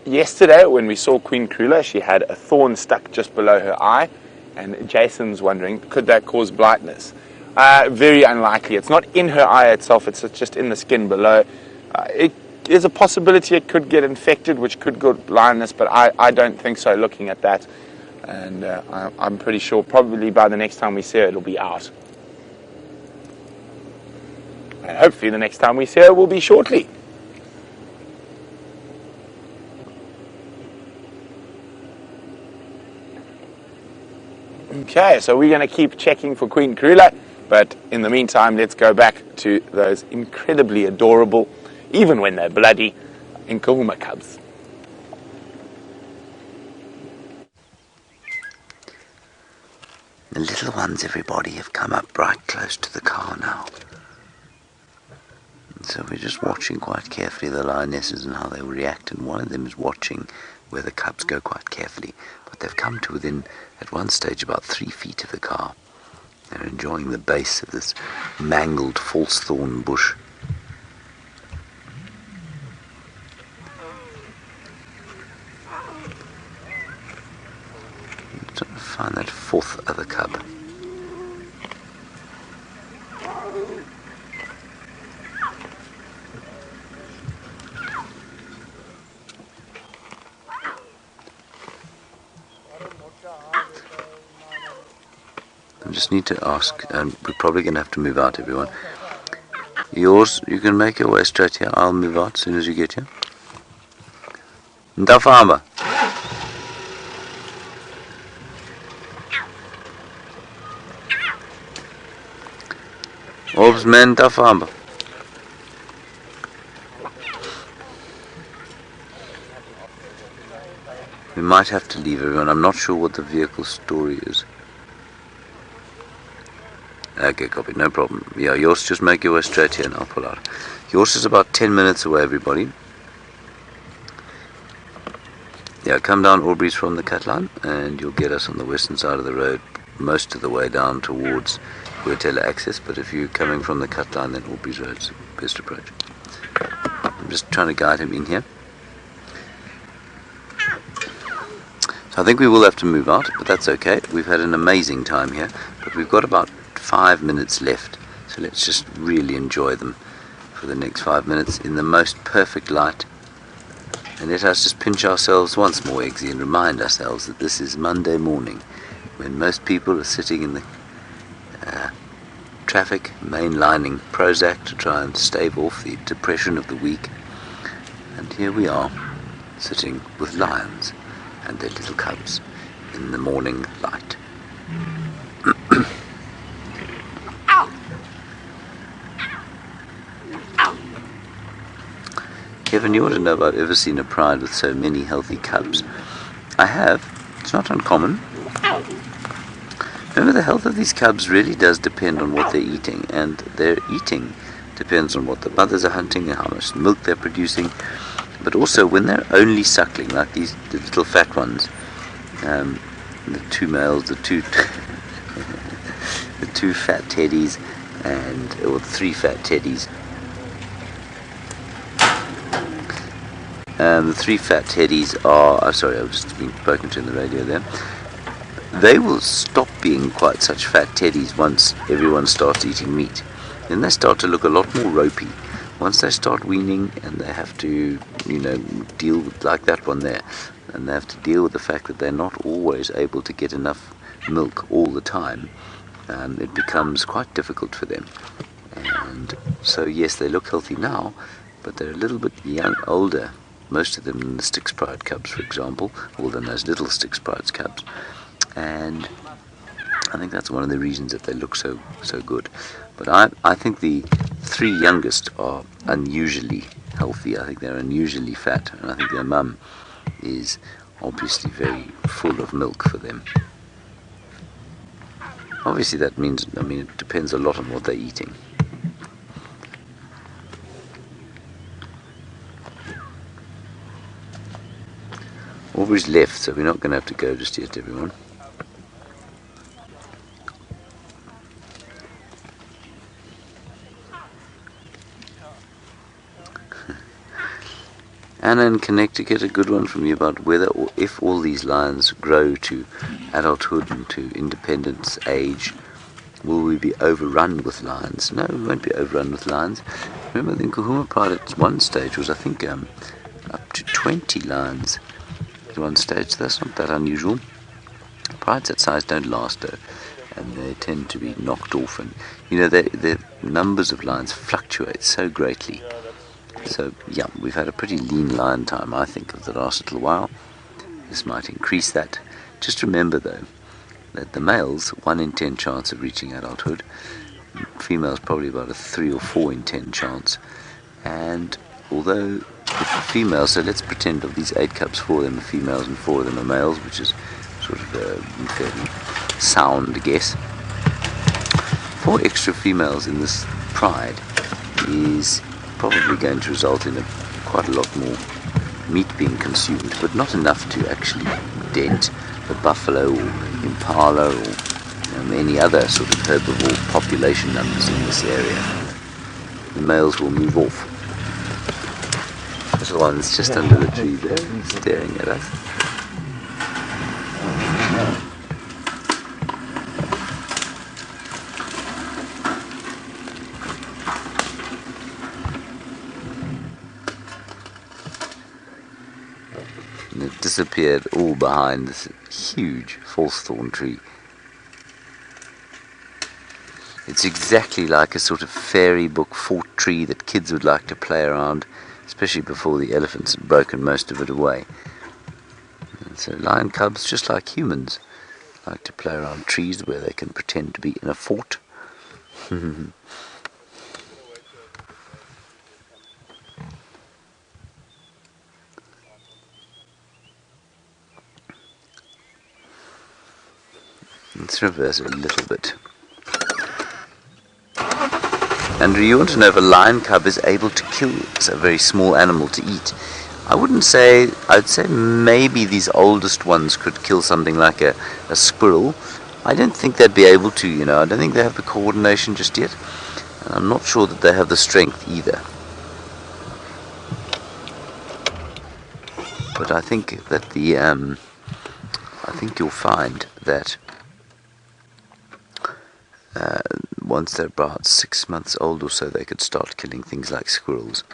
yesterday when we saw Queen Karula, she had a thorn stuck just below her eye, and Jason's wondering, could that cause blindness? Very unlikely. It's not in her eye itself, it's just in the skin below. It is a possibility it could get infected, which could cause blindness, but I don't think so looking at that. And I'm pretty sure probably by the next time we see her, it'll be out. And hopefully the next time we see her will be shortly. Okay, so we're going to keep checking for Queen Karula, but in the meantime, let's go back to those incredibly adorable, even when they're bloody, Nkuhuma cubs.
The little ones, everybody, have come up right close to the car now. So we're just watching quite carefully the lionesses and how they react, and one of them is watching where the cubs go quite carefully. But they've come to within, at one stage, about 3 feet of the car. They're enjoying the base of this mangled false thorn bush. I'm trying to find that fourth other cub. I just need to ask, and we're probably going to have to move out, everyone. Yours, you can make your way straight here. I'll move out as soon as you get here. Ndafamba. Orbs men Ndafamba. We might have to leave, everyone. I'm not sure what the vehicle story is. Okay, copy, no problem. Yeah, yours, just make your way straight here and I'll pull out. Yours is about 10 minutes away, everybody. Yeah, come down Aubrey's from the cut line and you'll get us on the western side of the road most of the way down towards Vulture access, but if you're coming from the cut line, then Aubrey's road's the best approach. I'm just trying to guide him in here. So I think we will have to move out, but that's okay. We've had an amazing time here, but we've got about 5 minutes left, so let's just really enjoy them for the next 5 minutes in the most perfect light. And let us just pinch ourselves once more, Eggsy, and remind ourselves that this is Monday morning, when most people are sitting in the traffic, mainlining Prozac to try and stave off the depression of the week. And here we are, sitting with lions and their little cubs in the morning light. Kevin, you ought to know if I've ever seen a pride with so many healthy cubs. I have. It's not uncommon. Remember, the health of these cubs really does depend on what they're eating, and their eating depends on what the mothers are hunting and how much milk they're producing. But also, when they're only suckling, like the little fat ones, the two males, the two fat teddies, or 3 fat teddies. The 3 fat teddies are, sorry, I was just being spoken to in the radio there. They will stop being quite such fat teddies once everyone starts eating meat. Then they start to look a lot more ropey. Once they start weaning and they have to, deal with, like that one there, and they have to deal with the fact that they're not always able to get enough milk all the time, it becomes quite difficult for them. And so, yes, they look healthy now, but they're a little bit older. Most of them in the Styx Pride cubs, for example, or than those little Styx Pride cubs. And I think that's one of the reasons that they look so good. But I think the 3 youngest are unusually healthy. I think they're unusually fat, and I think their mum is obviously very full of milk for them. Obviously that means, it depends a lot on what they're eating. strawberries left, so we're not going to have to go just yet, everyone. Anna in Connecticut, a good one from you about whether or if all these lions grow to adulthood and to independence age, will we be overrun with lions? No, we won't be overrun with lions. Remember, the Nkuhuma Pride at one stage was, I think, up to 20 lions at one stage. So that's not that unusual. Prides that size don't last, though, and they tend to be knocked off. And the numbers of lions fluctuate so greatly. So, yeah, we've had a pretty lean lion time, I think, of the last little while. This might increase that. Just remember, though, that the males, 1 in 10 chance of reaching adulthood. Females probably about a 3 or 4 in 10 chance. And although if the females, so let's pretend of these 8 cubs, 4 of them are females and 4 of them are males, which is sort of a fairly sound guess. 4 extra females in this pride is probably going to result in quite a lot more meat being consumed, but not enough to actually dent the buffalo or impala or any other sort of herbivore population numbers in this area. The males will move off. This one's just under the tree there, staring at us. And it disappeared all behind this huge false thorn tree. It's exactly like a sort of fairy book fort tree that kids would like to play around, especially before the elephants had broken most of it away. And so lion cubs, just like humans, like to play around trees where they can pretend to be in a fort. Let's reverse it a little bit. Andrew, you want to know if a lion cub is able to kill a very small animal to eat. I wouldn't say, I'd say maybe these oldest ones could kill something like a squirrel. I don't think they'd be able to, I don't think they have the coordination just yet. And I'm not sure that they have the strength either. But I think that I think you'll find that once they're about 6 months old or so, they could start killing things like squirrels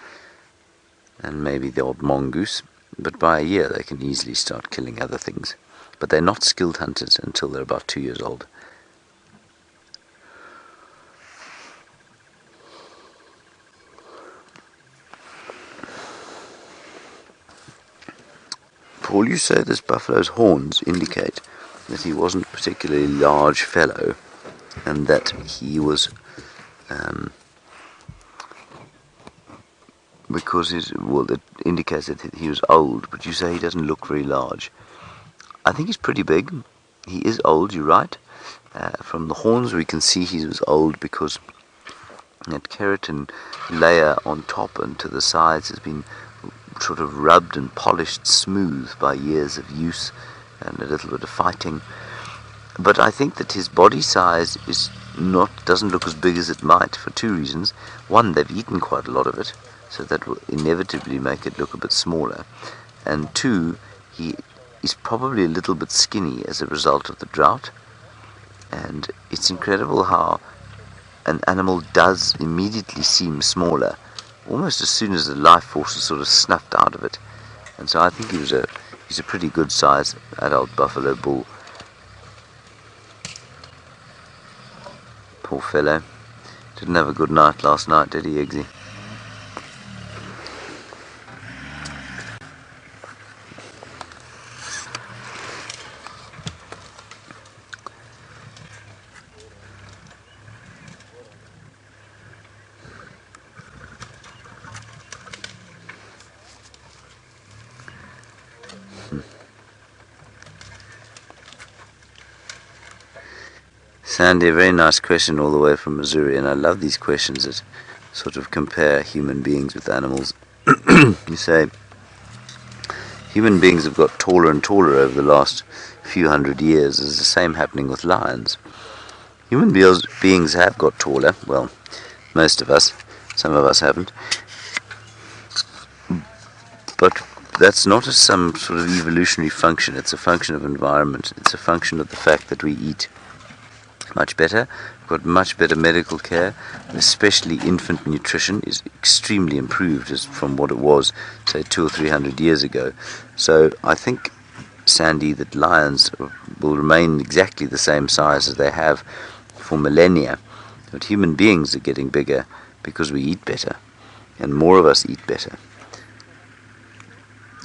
and maybe the odd mongoose. But by a year, they can easily start killing other things. But they're not skilled hunters until they're about 2 years old. Paul, you say this buffalo's horns indicate that he wasn't a particularly large fellow, and that he was, because it indicates that he was old, but you say he doesn't look very large. I think he's pretty big. He is old, you're right. From the horns we can see he was old because that keratin layer on top and to the sides has been sort of rubbed and polished smooth by years of use and a little bit of fighting. But I think that his body size doesn't look as big as it might for 2 reasons. One, they've eaten quite a lot of it, so that will inevitably make it look a bit smaller. And 2, he is probably a little bit skinny as a result of the drought. And it's incredible how an animal does immediately seem smaller, almost as soon as the life force is sort of snuffed out of it. And so I think he's a pretty good sized adult buffalo bull. Poor fellow. Didn't have a good night last night, did he, Eggsy? Sandy, a very nice question all the way from Missouri, and I love these questions that sort of compare human beings with animals. You say, Human beings have got taller and taller over the last few hundred years. There's the same happening with lions. Human beings have got taller. Well, most of us. Some of us haven't. But that's not some sort of evolutionary function. It's a function of environment. It's a function of the fact that we eat much better. We've got much better medical care. Especially infant nutrition is extremely improved as from what it was, say, 200 or 300 years ago. So I think, Sandy, that lions will remain exactly the same size as they have for millennia. But human beings are getting bigger because we eat better, and more of us eat better.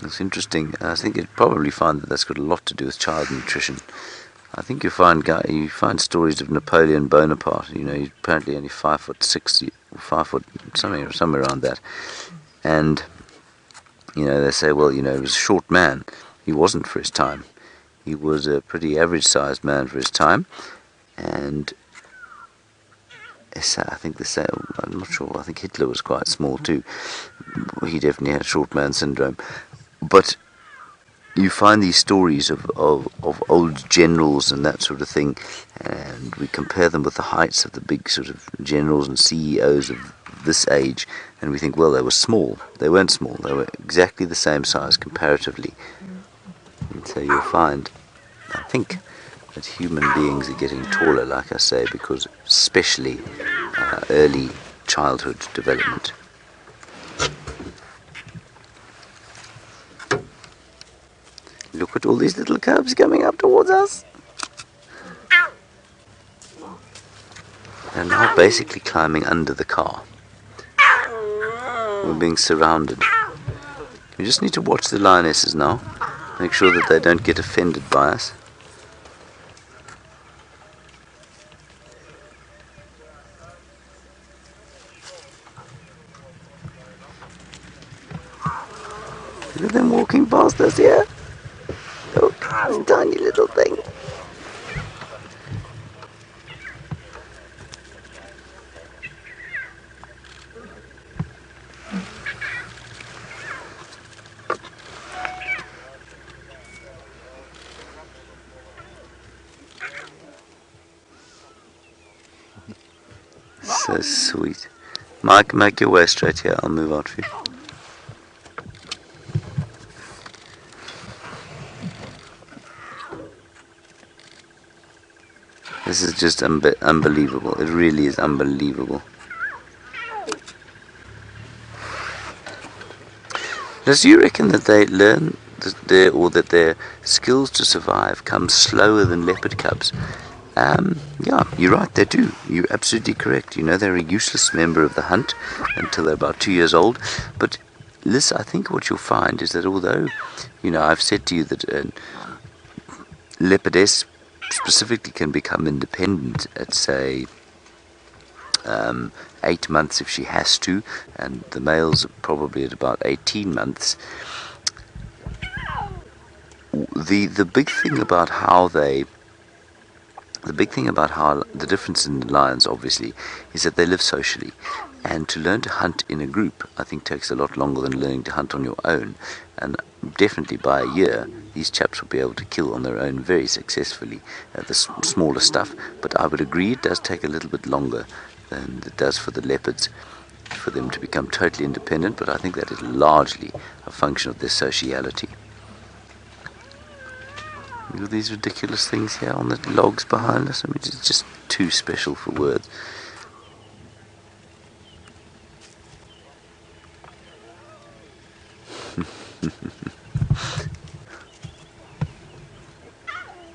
It's interesting. I think you'd probably find that that's got a lot to do with child nutrition. I think you find stories of Napoleon Bonaparte. You know, he's apparently only 5'6", 5 foot somewhere around that. And you know, they say, well, you know, he was a short man. He wasn't for his time. He was a pretty average-sized man for his time, and I think they say, I'm not sure. I think Hitler was quite small too. He definitely had short man syndrome. But you find these stories of old generals and that sort of thing, and we compare them with the heights of the big sort of generals and CEOs of this age, and we think, well, they were small. They weren't small. They were exactly the same size comparatively. And so you'll find, I think, that human beings are getting taller, like I say, because especially early childhood development. Look at all these little cubs coming up towards us. They're now basically climbing under the car. We're being surrounded. We just need to watch the lionesses now. Make sure that they don't get offended by us. Look at them walking past us here. Oh, this tiny little thing. So sweet. Mike, make your way straight here. I'll move out for you. This is just unbelievable. It really is unbelievable. Does you reckon that they learn that their skills to survive come slower than leopard cubs? Yeah, you're right, they do. You're absolutely correct. You know, they're a useless member of the hunt until they're about 2 years old. But, Liz, I think what you'll find is that although, you know, I've said to you that leopardess specifically can become independent at, say, 8 months if she has to, and the males are probably at about 18 months. The big thing about how the difference in the lions, obviously, is that they live socially. And to learn to hunt in a group, I think, takes a lot longer than learning to hunt on your own. And definitely by a year, these chaps will be able to kill on their own very successfully the smaller stuff. But I would agree it does take a little bit longer than it does for the leopards, for them to become totally independent. But I think that is largely a function of their sociality. Look at these ridiculous things here on the logs behind us. I mean, it's just too special for words.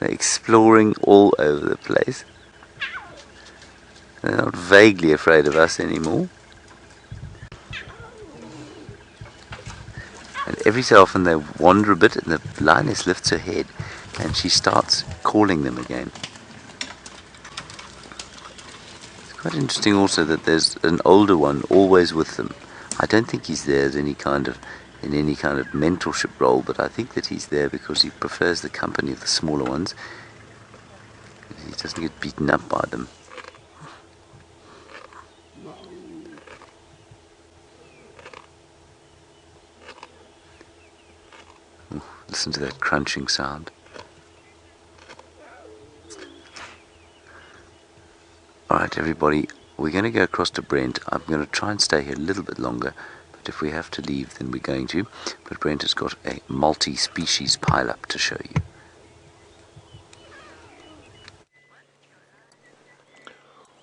They're exploring all over the place. They're not vaguely afraid of us anymore. And every so often they wander a bit and the lioness lifts her head and she starts calling them again. It's quite interesting also that there's an older one always with them. I don't think he's there as in any kind of mentorship role, but I think that he's there because he prefers the company of the smaller ones. He doesn't get beaten up by them. Listen to that crunching sound. Alright everybody, we're going to go across to Brent. I'm going to try and stay here a little bit longer, but if we have to leave then we're going to. But Brent has got a multi-species pile-up to show you.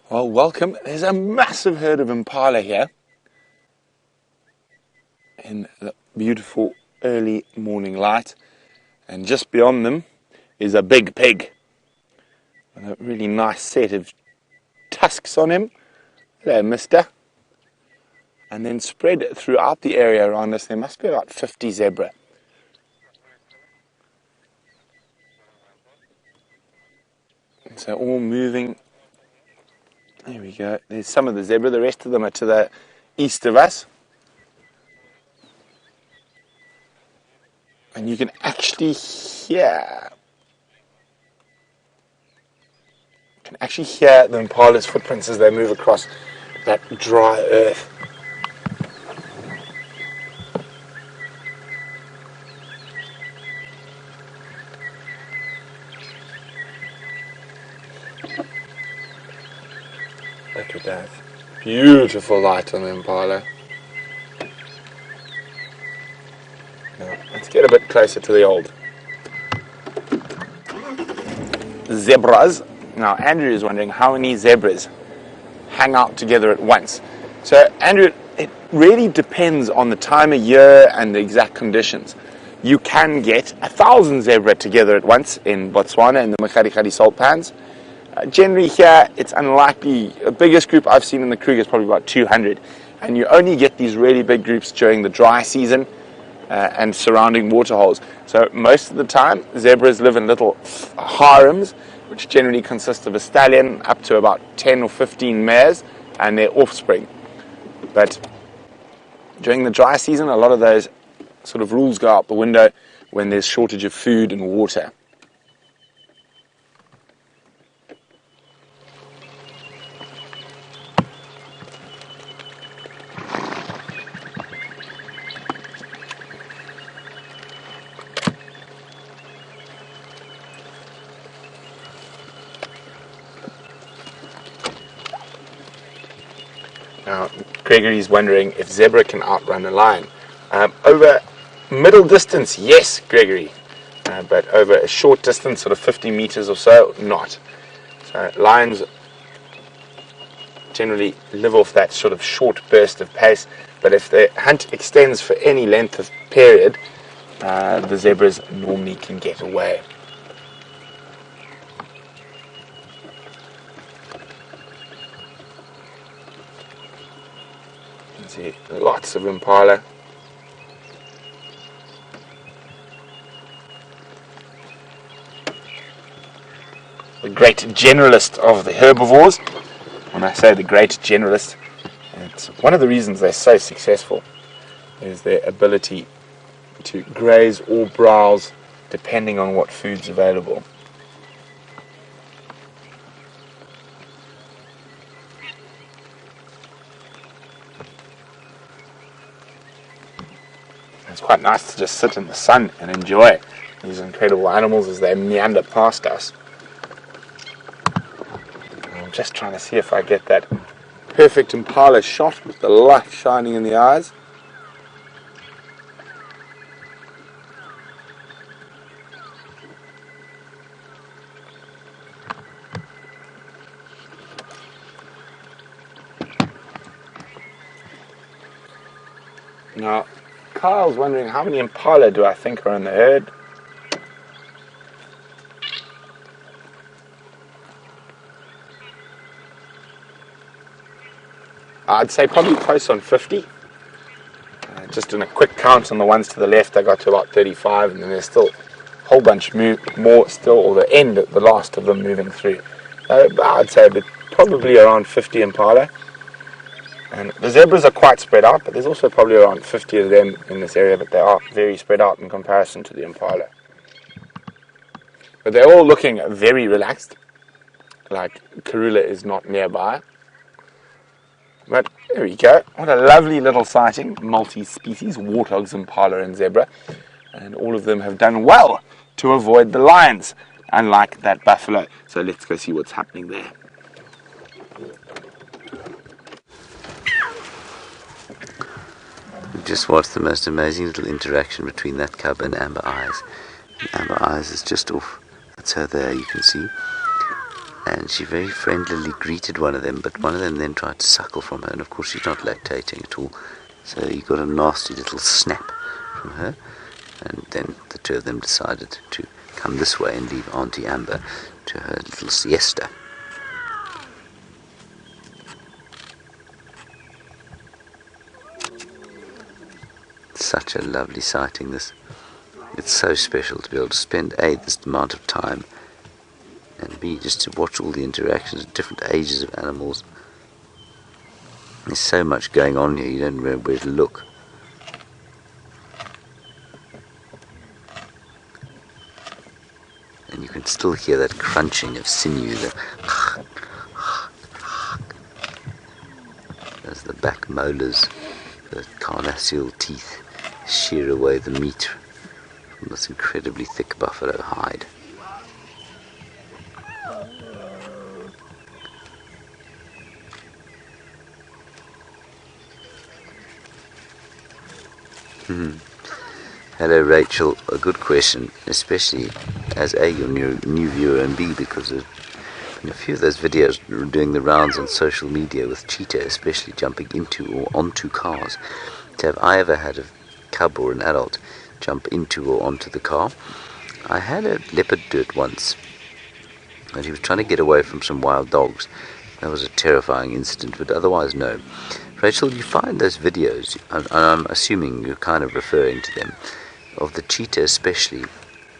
Well, welcome. There's a massive herd of impala here in the beautiful early morning light, and just beyond them is a big pig with a really nice set of tusks on him. Hello, mister. And then spread throughout the area around us, there must be about 50 zebra. And so all moving. There we go. There's some of the zebra. The rest of them are to the east of us. And you can actually hear the impala's footprints as they move across that dry earth. Look at that. Beautiful light on the impala. Now, let's get a bit closer to the old zebras. Now, Andrew is wondering how many zebras hang out together at once. So, Andrew, it really depends on the time of year and the exact conditions. You can get 1,000 zebra together at once in Botswana in the Makgadikgadi salt pans. Generally here, it's unlikely. The biggest group I've seen in the Kruger is probably about 200. And you only get these really big groups during the dry season and surrounding waterholes. So most of the time, zebras live in little harems, which generally consist of a stallion up to about 10 or 15 mares and their offspring. But during the dry season, a lot of those sort of rules go out the window when there's shortage of food and water. Now, Gregory's wondering if zebra can outrun a lion. Over middle distance, yes, Gregory. But over a short distance, sort of 50 meters or so, not. So lions generally live off that sort of short burst of pace. But if the hunt extends for any length of period, the zebras normally can get away. See lots of impala. The great generalist of the herbivores. When I say the great generalist, it's one of the reasons they're so successful is their ability to graze or browse depending on what food's available. It's quite nice to just sit in the sun and enjoy these incredible animals as they meander past us. I'm just trying to see if I get that perfect impala shot with the light shining in the eyes. Now, Kyle's wondering how many impala do I think are in the herd? I'd say probably close on 50. Just in a quick count on the ones to the left, I got to about 35, and then there's still a whole bunch more still, or the last of them moving through. I'd say probably around 50 impala. And the zebras are quite spread out, but there's also probably around 50 of them in this area, but they are very spread out in comparison to the impala. But they're all looking very relaxed, like Karula is not nearby. But there we go. What a lovely little sighting, multi-species, warthogs, impala and zebra. and all of them have done well to avoid the lions, unlike that buffalo. So let's go see what's happening there.
Just watched the most amazing little interaction between that cub and Amber Eyes. Amber Eyes is just off. That's her there, you can see. And she very friendlily greeted one of them, but one of them then tried to suckle from her, and of course she's not lactating at all. So you got a nasty little snap from her, and then the two of them decided to come this way and leave Auntie Amber to her little siesta. Such a lovely sighting, this. It's so special to be able to spend A, this amount of time, and B, just to watch all the interactions of different ages of animals. There's so much going on here, you don't know where to look. And you can still hear that crunching of sinew, as the back molars, the carnassial teeth, shear away the meat from this incredibly thick buffalo hide. Hello Rachel, a good question, especially as A, your new viewer, and B, because there's been a few of those videos doing the rounds on social media with Cheetah especially jumping into or onto cars. So have I ever had a cub or an adult jump into or onto the car? I had a leopard do it once, and he was trying to get away from some wild dogs. That was a terrifying incident, but otherwise no. Rachel, you find those videos, and I'm assuming you're kind of referring to them, of the cheetah especially.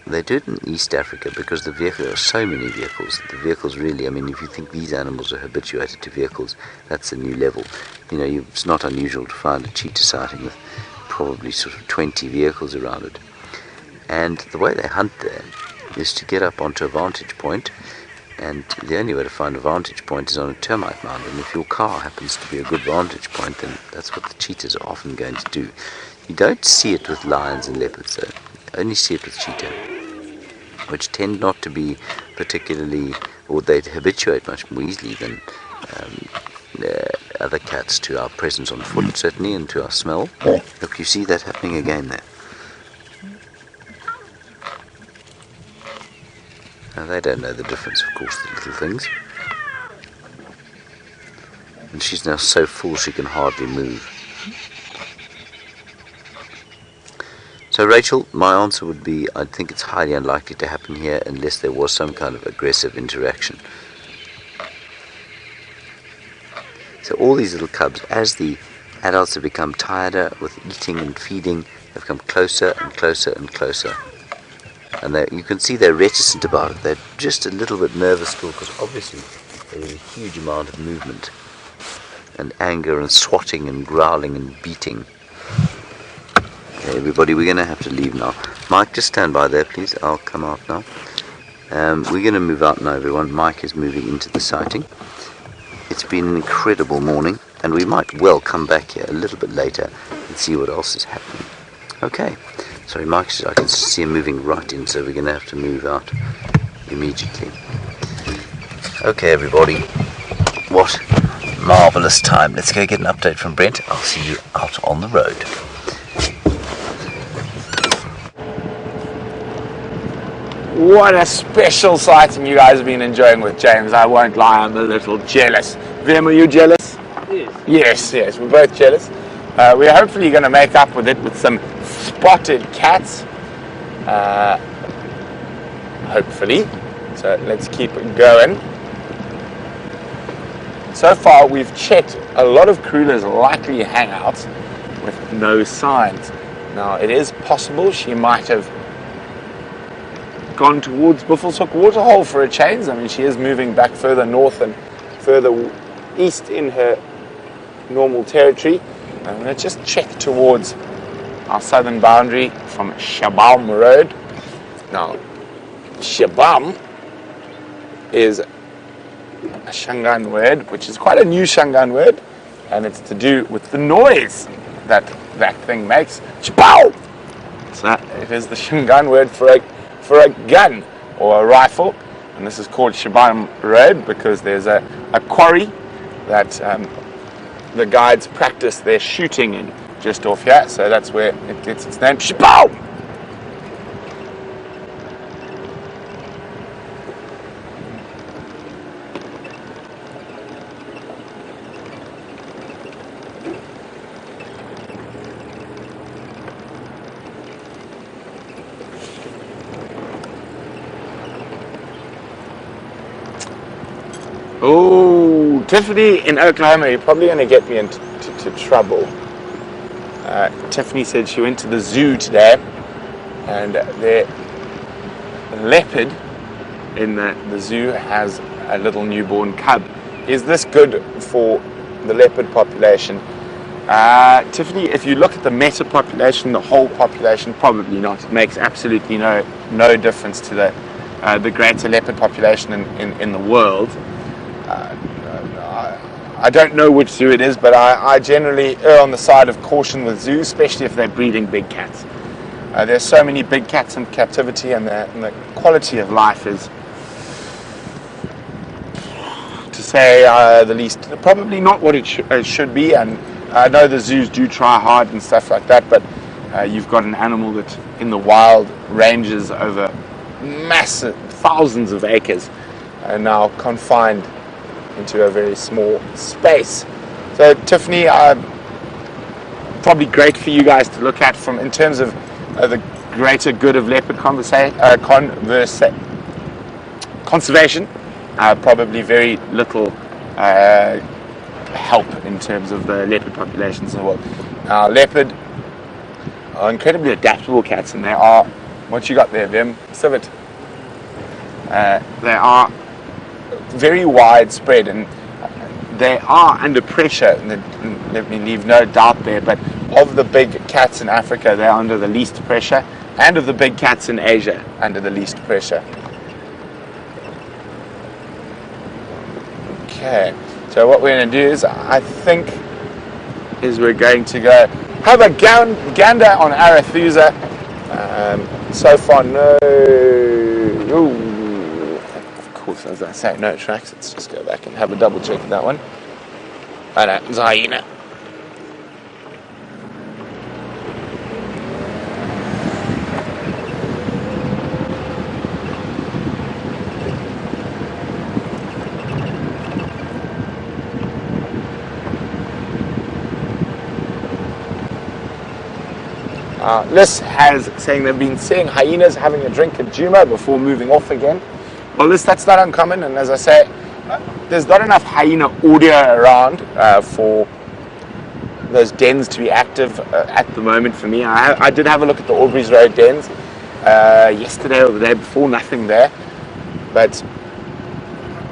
They do it in East Africa because there are so many vehicles. The vehicles really, I mean, if you think these animals are habituated to vehicles, that's a new level. You know, it's not unusual to find a cheetah sighting with probably sort of 20 vehicles around it. And the way they hunt there is to get up onto a vantage point, and the only way to find a vantage point is on a termite mound, and if your car happens to be a good vantage point, then that's what the cheetahs are often going to do. You don't see it with lions and leopards though, you only see it with cheetah, which tend not to be particularly, or they habituate much more easily than other cats to our presence on foot, certainly, and to our smell. Look, you see that happening again there. Now, they don't know the difference, of course, the little things. And she's now so full she can hardly move. So Rachel, my answer would be, I think it's highly unlikely to happen here unless there was some kind of aggressive interaction. So all these little cubs, as the adults have become tireder with eating and feeding, have come closer and closer and closer. And you can see they're reticent about it. They're just a little bit nervous still because obviously there is a huge amount of movement and anger and swatting and growling and beating. Okay, everybody, we're going to have to leave now. Mike, just stand by there, please. I'll come out now. We're going to move out now, everyone. Mike is moving into the sighting. It's been an incredible morning, and we might well come back here a little bit later and see what else is happening. Okay. Sorry, Mike, I can see him moving right in, so we're going to have to move out immediately. Okay, everybody. What marvellous time. Let's go get an update from Brent. I'll see you out on the road.
What a special sighting you guys have been enjoying with James. I won't lie, I'm a little jealous. Vim, are you jealous? Yes. Yes, we're both jealous. We're hopefully going to make up with it with some spotted cats. Hopefully. So let's keep it going. So far we've checked a lot of Karula's likely hangouts with no signs. Now it is possible she might have gone towards Buffelshoek Waterhole for a change. I mean, she is moving back further north and further east in her normal territory. I'm going to just check towards our southern boundary from Shabam Road. Now, Shabam is a Shangaan word, which is quite a new Shangaan word, and it's to do with the noise that thing makes. Shabow! So it is the Shingan word for a gun or a rifle, and this is called Shaban Road because there's a quarry that the guides practice their shooting in just off here, so that's where it gets its name. Shabow! Oh, Tiffany in Oklahoma, you're probably going to get me into trouble. Tiffany said she went to the zoo today and their leopard in the zoo has a little newborn cub. Is this good for the leopard population? Tiffany, if you look at the meta population, the whole population, probably not. It makes absolutely no difference to the greater leopard population in the world. I don't know which zoo it is, but I generally err on the side of caution with zoos, especially if they're breeding big cats. There's so many big cats in captivity, and the quality of life is, to say the least, probably not what it should be. And I know the zoos do try hard and stuff like that, but you've got an animal that in the wild ranges over massive thousands of acres and now confined into a very small space. So Tiffany, probably great for you guys to look at in terms of the greater good of leopard conservation. Probably very little help in terms of the leopard populations in the world. Now, leopard are incredibly adaptable cats, and they are, what you got there, Vim? Civet. They are very widespread, and they are under pressure, and let me leave no doubt there, but of the big cats in Africa, they're under the least pressure, and of the big cats in Asia, under the least pressure. Okay, so what we're going to do is, I think, we're going to go have a gander on Arathusa. So far, no. Ooh. Of course, as I say, no tracks. Let's just go back and have a double check of that one. Oh no, it's a hyena. Liz has saying they've been seeing hyenas having a drink at Djuma before moving off again. Well, Liz, that's not uncommon, and as I say, there's not enough hyena audio around for those dens to be active at the moment for me. I did have a look at the Aubrey's Road dens yesterday or the day before, nothing there, but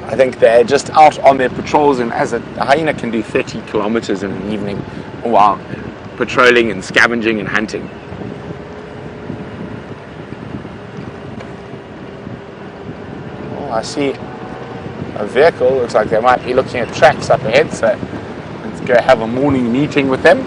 I think they're just out on their patrols, and as a hyena can do 30 kilometers in an evening while patrolling and scavenging and hunting. I see a vehicle. Looks like they might be looking at tracks up ahead, so let's go have a morning meeting with them.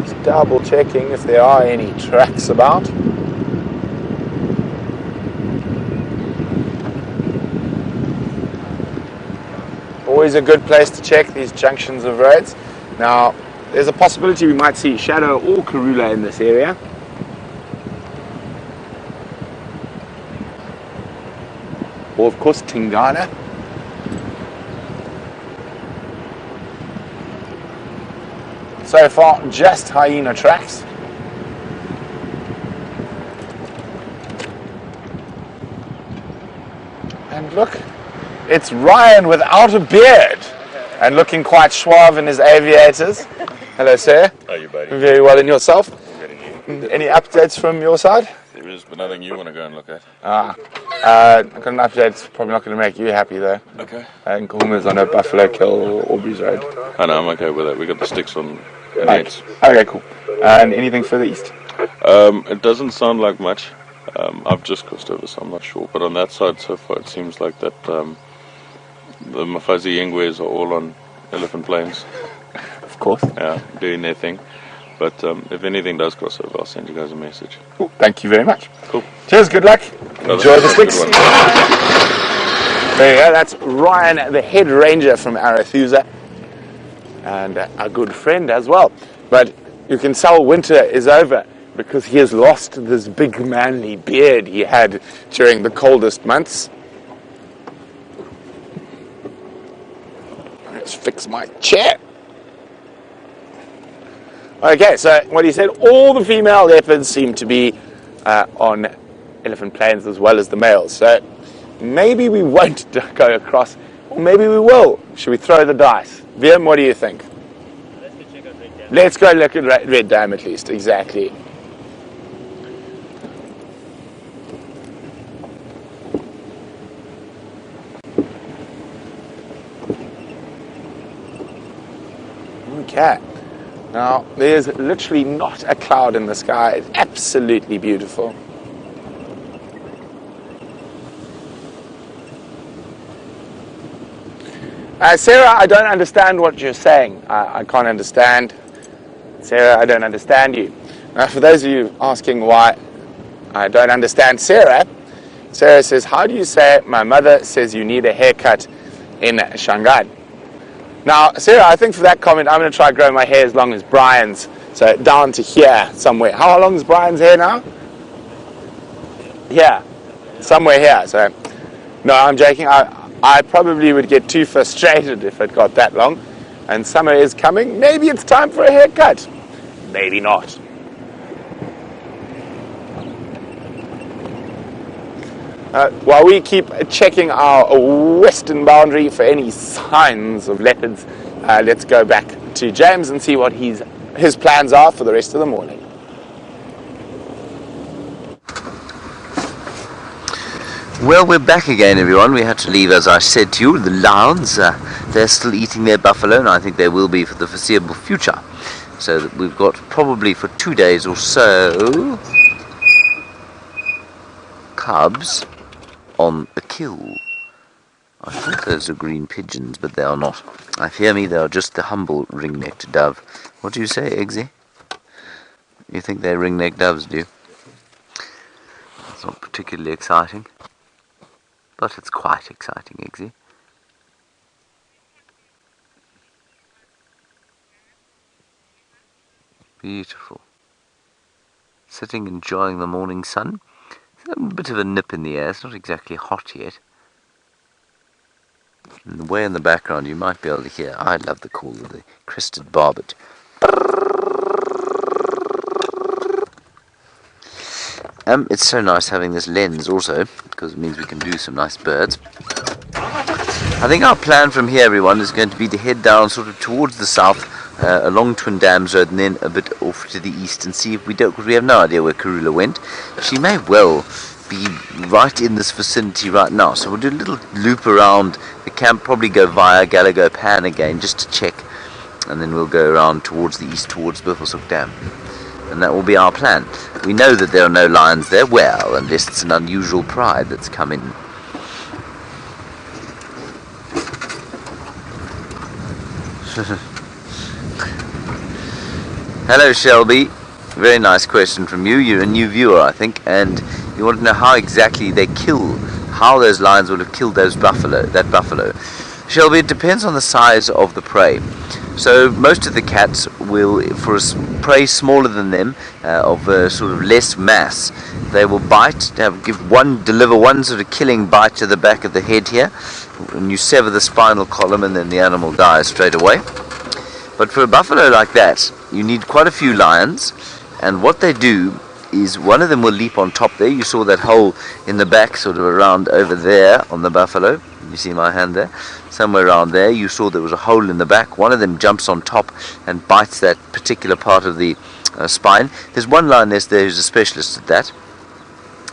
Just double checking if there are any tracks about. Always a good place to check these junctions of roads. Now, there's a possibility we might see Shadow or Karula in this area. Or, of course, Tingana. So far, just hyena tracks. And look, it's Ryan without a beard. And looking quite suave in his aviators. Hello, sir.
How are you, buddy?
Very well, and yourself?
I'm
Any updates from your side?
There is, but nothing you want to go and look at.
I've got an update. It's probably not going to make you happy, though.
Okay.
Nkuhuma's on a Buffalo Kill Aubrey's Road.
I know, I'm okay with that. We got the sticks on
Right.
nets.
Okay, cool. And anything further east?
It doesn't sound like much. I've just crossed over, so I'm not sure. But on that side, so far, it seems like that The Mafuzzy Ingwes are all on Elephant Plains,
Of course.
doing their thing. But if anything does cross over, I'll send you guys a message.
Cool. Thank you very much.
Cool.
Cheers, good luck. Enjoy the
That's a good
sticks.
one.
There you go, that's Ryan, the head ranger from Arathusa, and a good friend as well. But you can tell winter is over because he has lost this big manly beard he had during the coldest months. Let's fix my chair. Okay, so what he said, all the female leopards seem to be on Elephant Plains as well as the males. So maybe we won't go across, or maybe we will. Should we throw the dice? VM, what do you think? Let's go look at Red Dam at least, exactly. Okay. Now, there's literally not a cloud in the sky. It's absolutely beautiful. Sarah, I don't understand what you're saying. I can't understand. Sarah, I don't understand you. Now, for those of you asking why I don't understand Sarah, Sarah says, how do you say, my mother says you need a haircut in Shanghai? Now, Sarah, I think for that comment, I'm going to try to grow my hair as long as Brian's, so down to here somewhere. How long is Brian's hair now? Here, somewhere here. So, no, I'm joking. I probably would get too frustrated if it got that long. And summer is coming. Maybe it's time for a haircut. Maybe not. While we keep checking our western boundary for any signs of leopards, let's go back to James and see what his plans are for the rest of the morning.
Well, we're back again, everyone. We had to leave, as I said to you, the lions. They're still eating their buffalo, and I think they will be for the foreseeable future. So that we've got probably for 2 days or so cubs on a kill. I thought those are green pigeons, but they are not. I fear me they are just the humble ring-necked dove. What do you say, Eggsy? You think they're ring-necked doves, do you? It's not particularly exciting. But it's quite exciting, Eggsy. Beautiful. Sitting enjoying the morning sun. There's a bit of a nip in the air. It's not exactly hot yet. And way in the background you might be able to hear, I love the call of the crested barbet. It's so nice having this lens also, because it means we can do some nice birds. I think our plan from here, everyone, is going to be to head down sort of towards the south, along Twin Dams Road, and then a bit off to the east, and see if we don't, because we have no idea where Karula went. She may well be right in this vicinity right now, so we'll do a little loop around the camp, probably go via Gallagher Pan again, just to check, and then we'll go around towards the east, towards Buffelshoek Dam. And that will be our plan. We know that there are no lions there, well, unless it's an unusual pride that's come in. Hello, Shelby. Very nice question from you. You're a new viewer, I think, and you want to know how exactly they kill, how those lions would have killed that buffalo. Shelby, it depends on the size of the prey. So most of the cats will, for a prey smaller than them, of sort of less mass, they will bite, deliver one sort of killing bite to the back of the head here, and you sever the spinal column, and then the animal dies straight away. But for a buffalo like that, you need quite a few lions, and what they do is one of them will leap on top there. You saw that hole in the back, sort of around over there on the buffalo. You see my hand there? Somewhere around there, you saw there was a hole in the back. One of them jumps on top and bites that particular part of the spine. There's one lion there who's a specialist at that.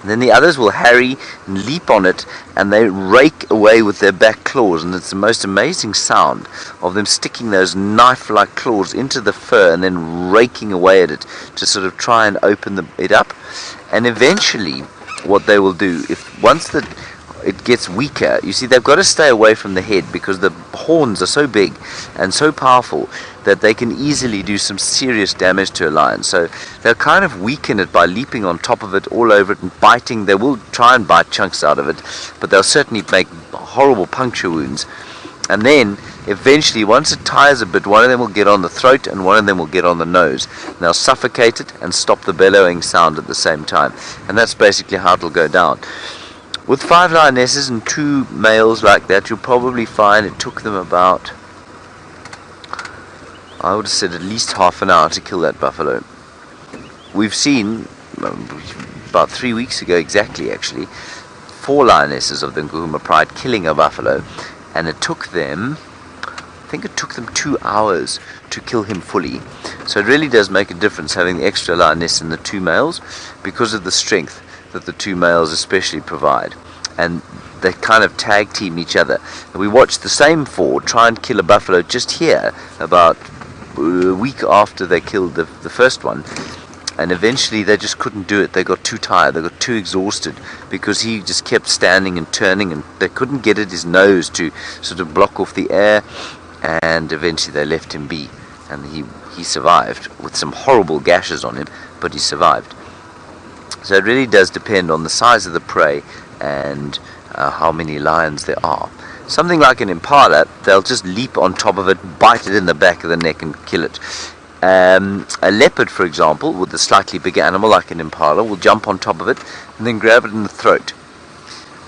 And then the others will harry and leap on it, and they rake away with their back claws, and it's the most amazing sound of them sticking those knife-like claws into the fur and then raking away at it to sort of try and open it up. And eventually what they will do, once the it gets weaker. You see, they've got to stay away from the head because the horns are so big and so powerful that they can easily do some serious damage to a lion. So they'll kind of weaken it by leaping on top of it, all over it, and biting. They will try and bite chunks out of it, but they'll certainly make horrible puncture wounds. And then eventually, once it tires a bit, one of them will get on the throat and one of them will get on the nose. And they'll suffocate it and stop the bellowing sound at the same time. And that's basically how it'll go down. With 5 lionesses and 2 males like that, you'll probably find it took them about, I would have said, at least half an hour to kill that buffalo. We've seen, about 3 weeks ago exactly actually, 4 lionesses of the Nkuhuma pride killing a buffalo, and it took them, I think it took them 2 hours to kill him fully. So it really does make a difference having the extra lioness and the 2 males because of the strength that the 2 males especially provide, and they kind of tag team each other. We watched the same 4 try and kill a buffalo just here about a week after they killed the first one, and eventually they just couldn't do it. They got too tired, they got too exhausted because he just kept standing and turning, and they couldn't get at his nose to sort of block off the air, and eventually they left him be, and he survived with some horrible gashes on him, but he survived. So it really does depend on the size of the prey and how many lions there are. Something like an impala, they'll just leap on top of it, bite it in the back of the neck and kill it. A leopard, for example, with a slightly bigger animal like an impala, will jump on top of it and then grab it in the throat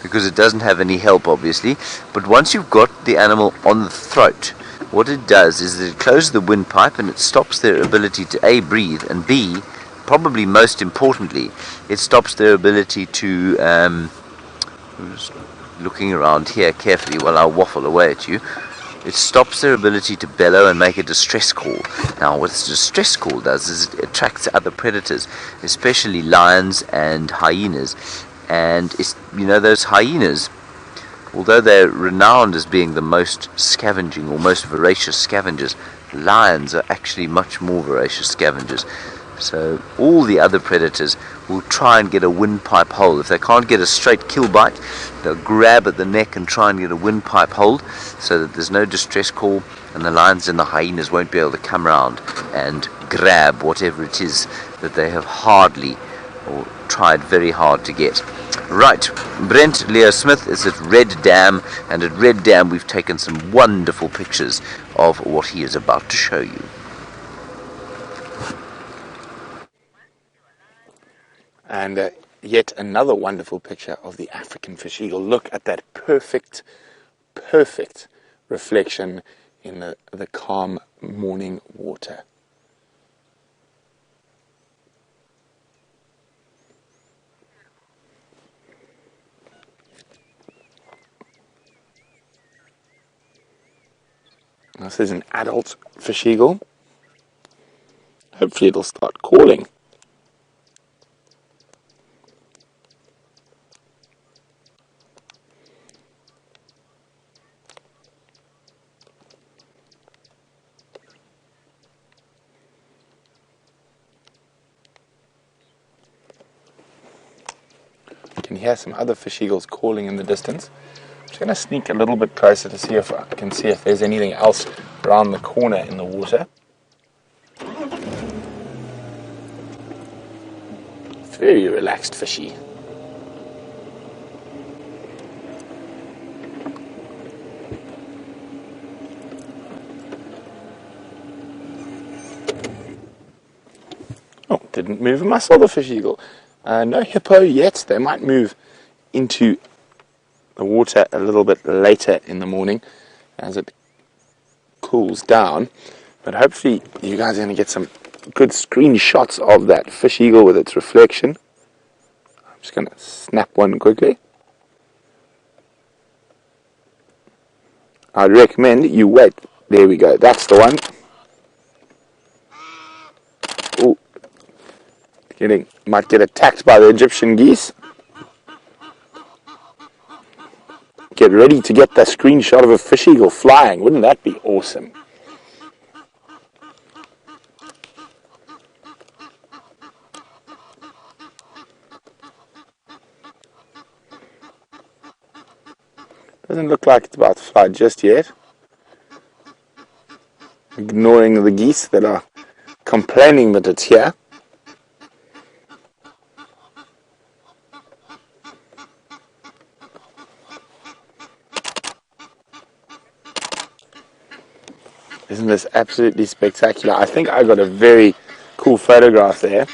because it doesn't have any help, obviously. But once you've got the animal on the throat, what it does is that it closes the windpipe and it stops their ability to A, breathe, and B, probably most importantly, it stops their ability to, just looking around here carefully while I waffle away at you, it stops their ability to bellow and make a distress call. Now what a distress call does is it attracts other predators, especially lions and hyenas. And you know, those hyenas, although they're renowned as being the most scavenging or most voracious scavengers, lions are actually much more voracious scavengers. So all the other predators will try and get a windpipe hold. If they can't get a straight kill bite, they'll grab at the neck and try and get a windpipe hold so that there's no distress call, and the lions and the hyenas won't be able to come around and grab whatever it is that they have hardly or tried very hard to get. Right, Brent Leo Smith is at Red Dam, and at Red Dam we've taken some wonderful pictures of what he is about to show you.
And yet another wonderful picture of the African fish eagle. Look at that perfect reflection in the calm morning water. This is an adult fish eagle. Hopefully it'll start calling. You can hear some other fish eagles calling in the distance. I'm just going to sneak a little bit closer to see if I can see if there's anything else around the corner in the water. Very relaxed fishy. Oh, didn't move a muscle, the fish eagle. No hippo yet. They might move into the water a little bit later in the morning as it cools down. But hopefully you guys are going to get some good screenshots of that fish eagle with its reflection. I'm just going to snap one quickly. I'd recommend you wait. There we go. That's the one. Oh, might get attacked by the Egyptian geese. Get ready to get that screenshot of a fish eagle flying. Wouldn't that be awesome? Doesn't look like it's about to fly just yet. Ignoring the geese that are complaining that it's here. Isn't this absolutely spectacular? I think I got a very cool photograph there.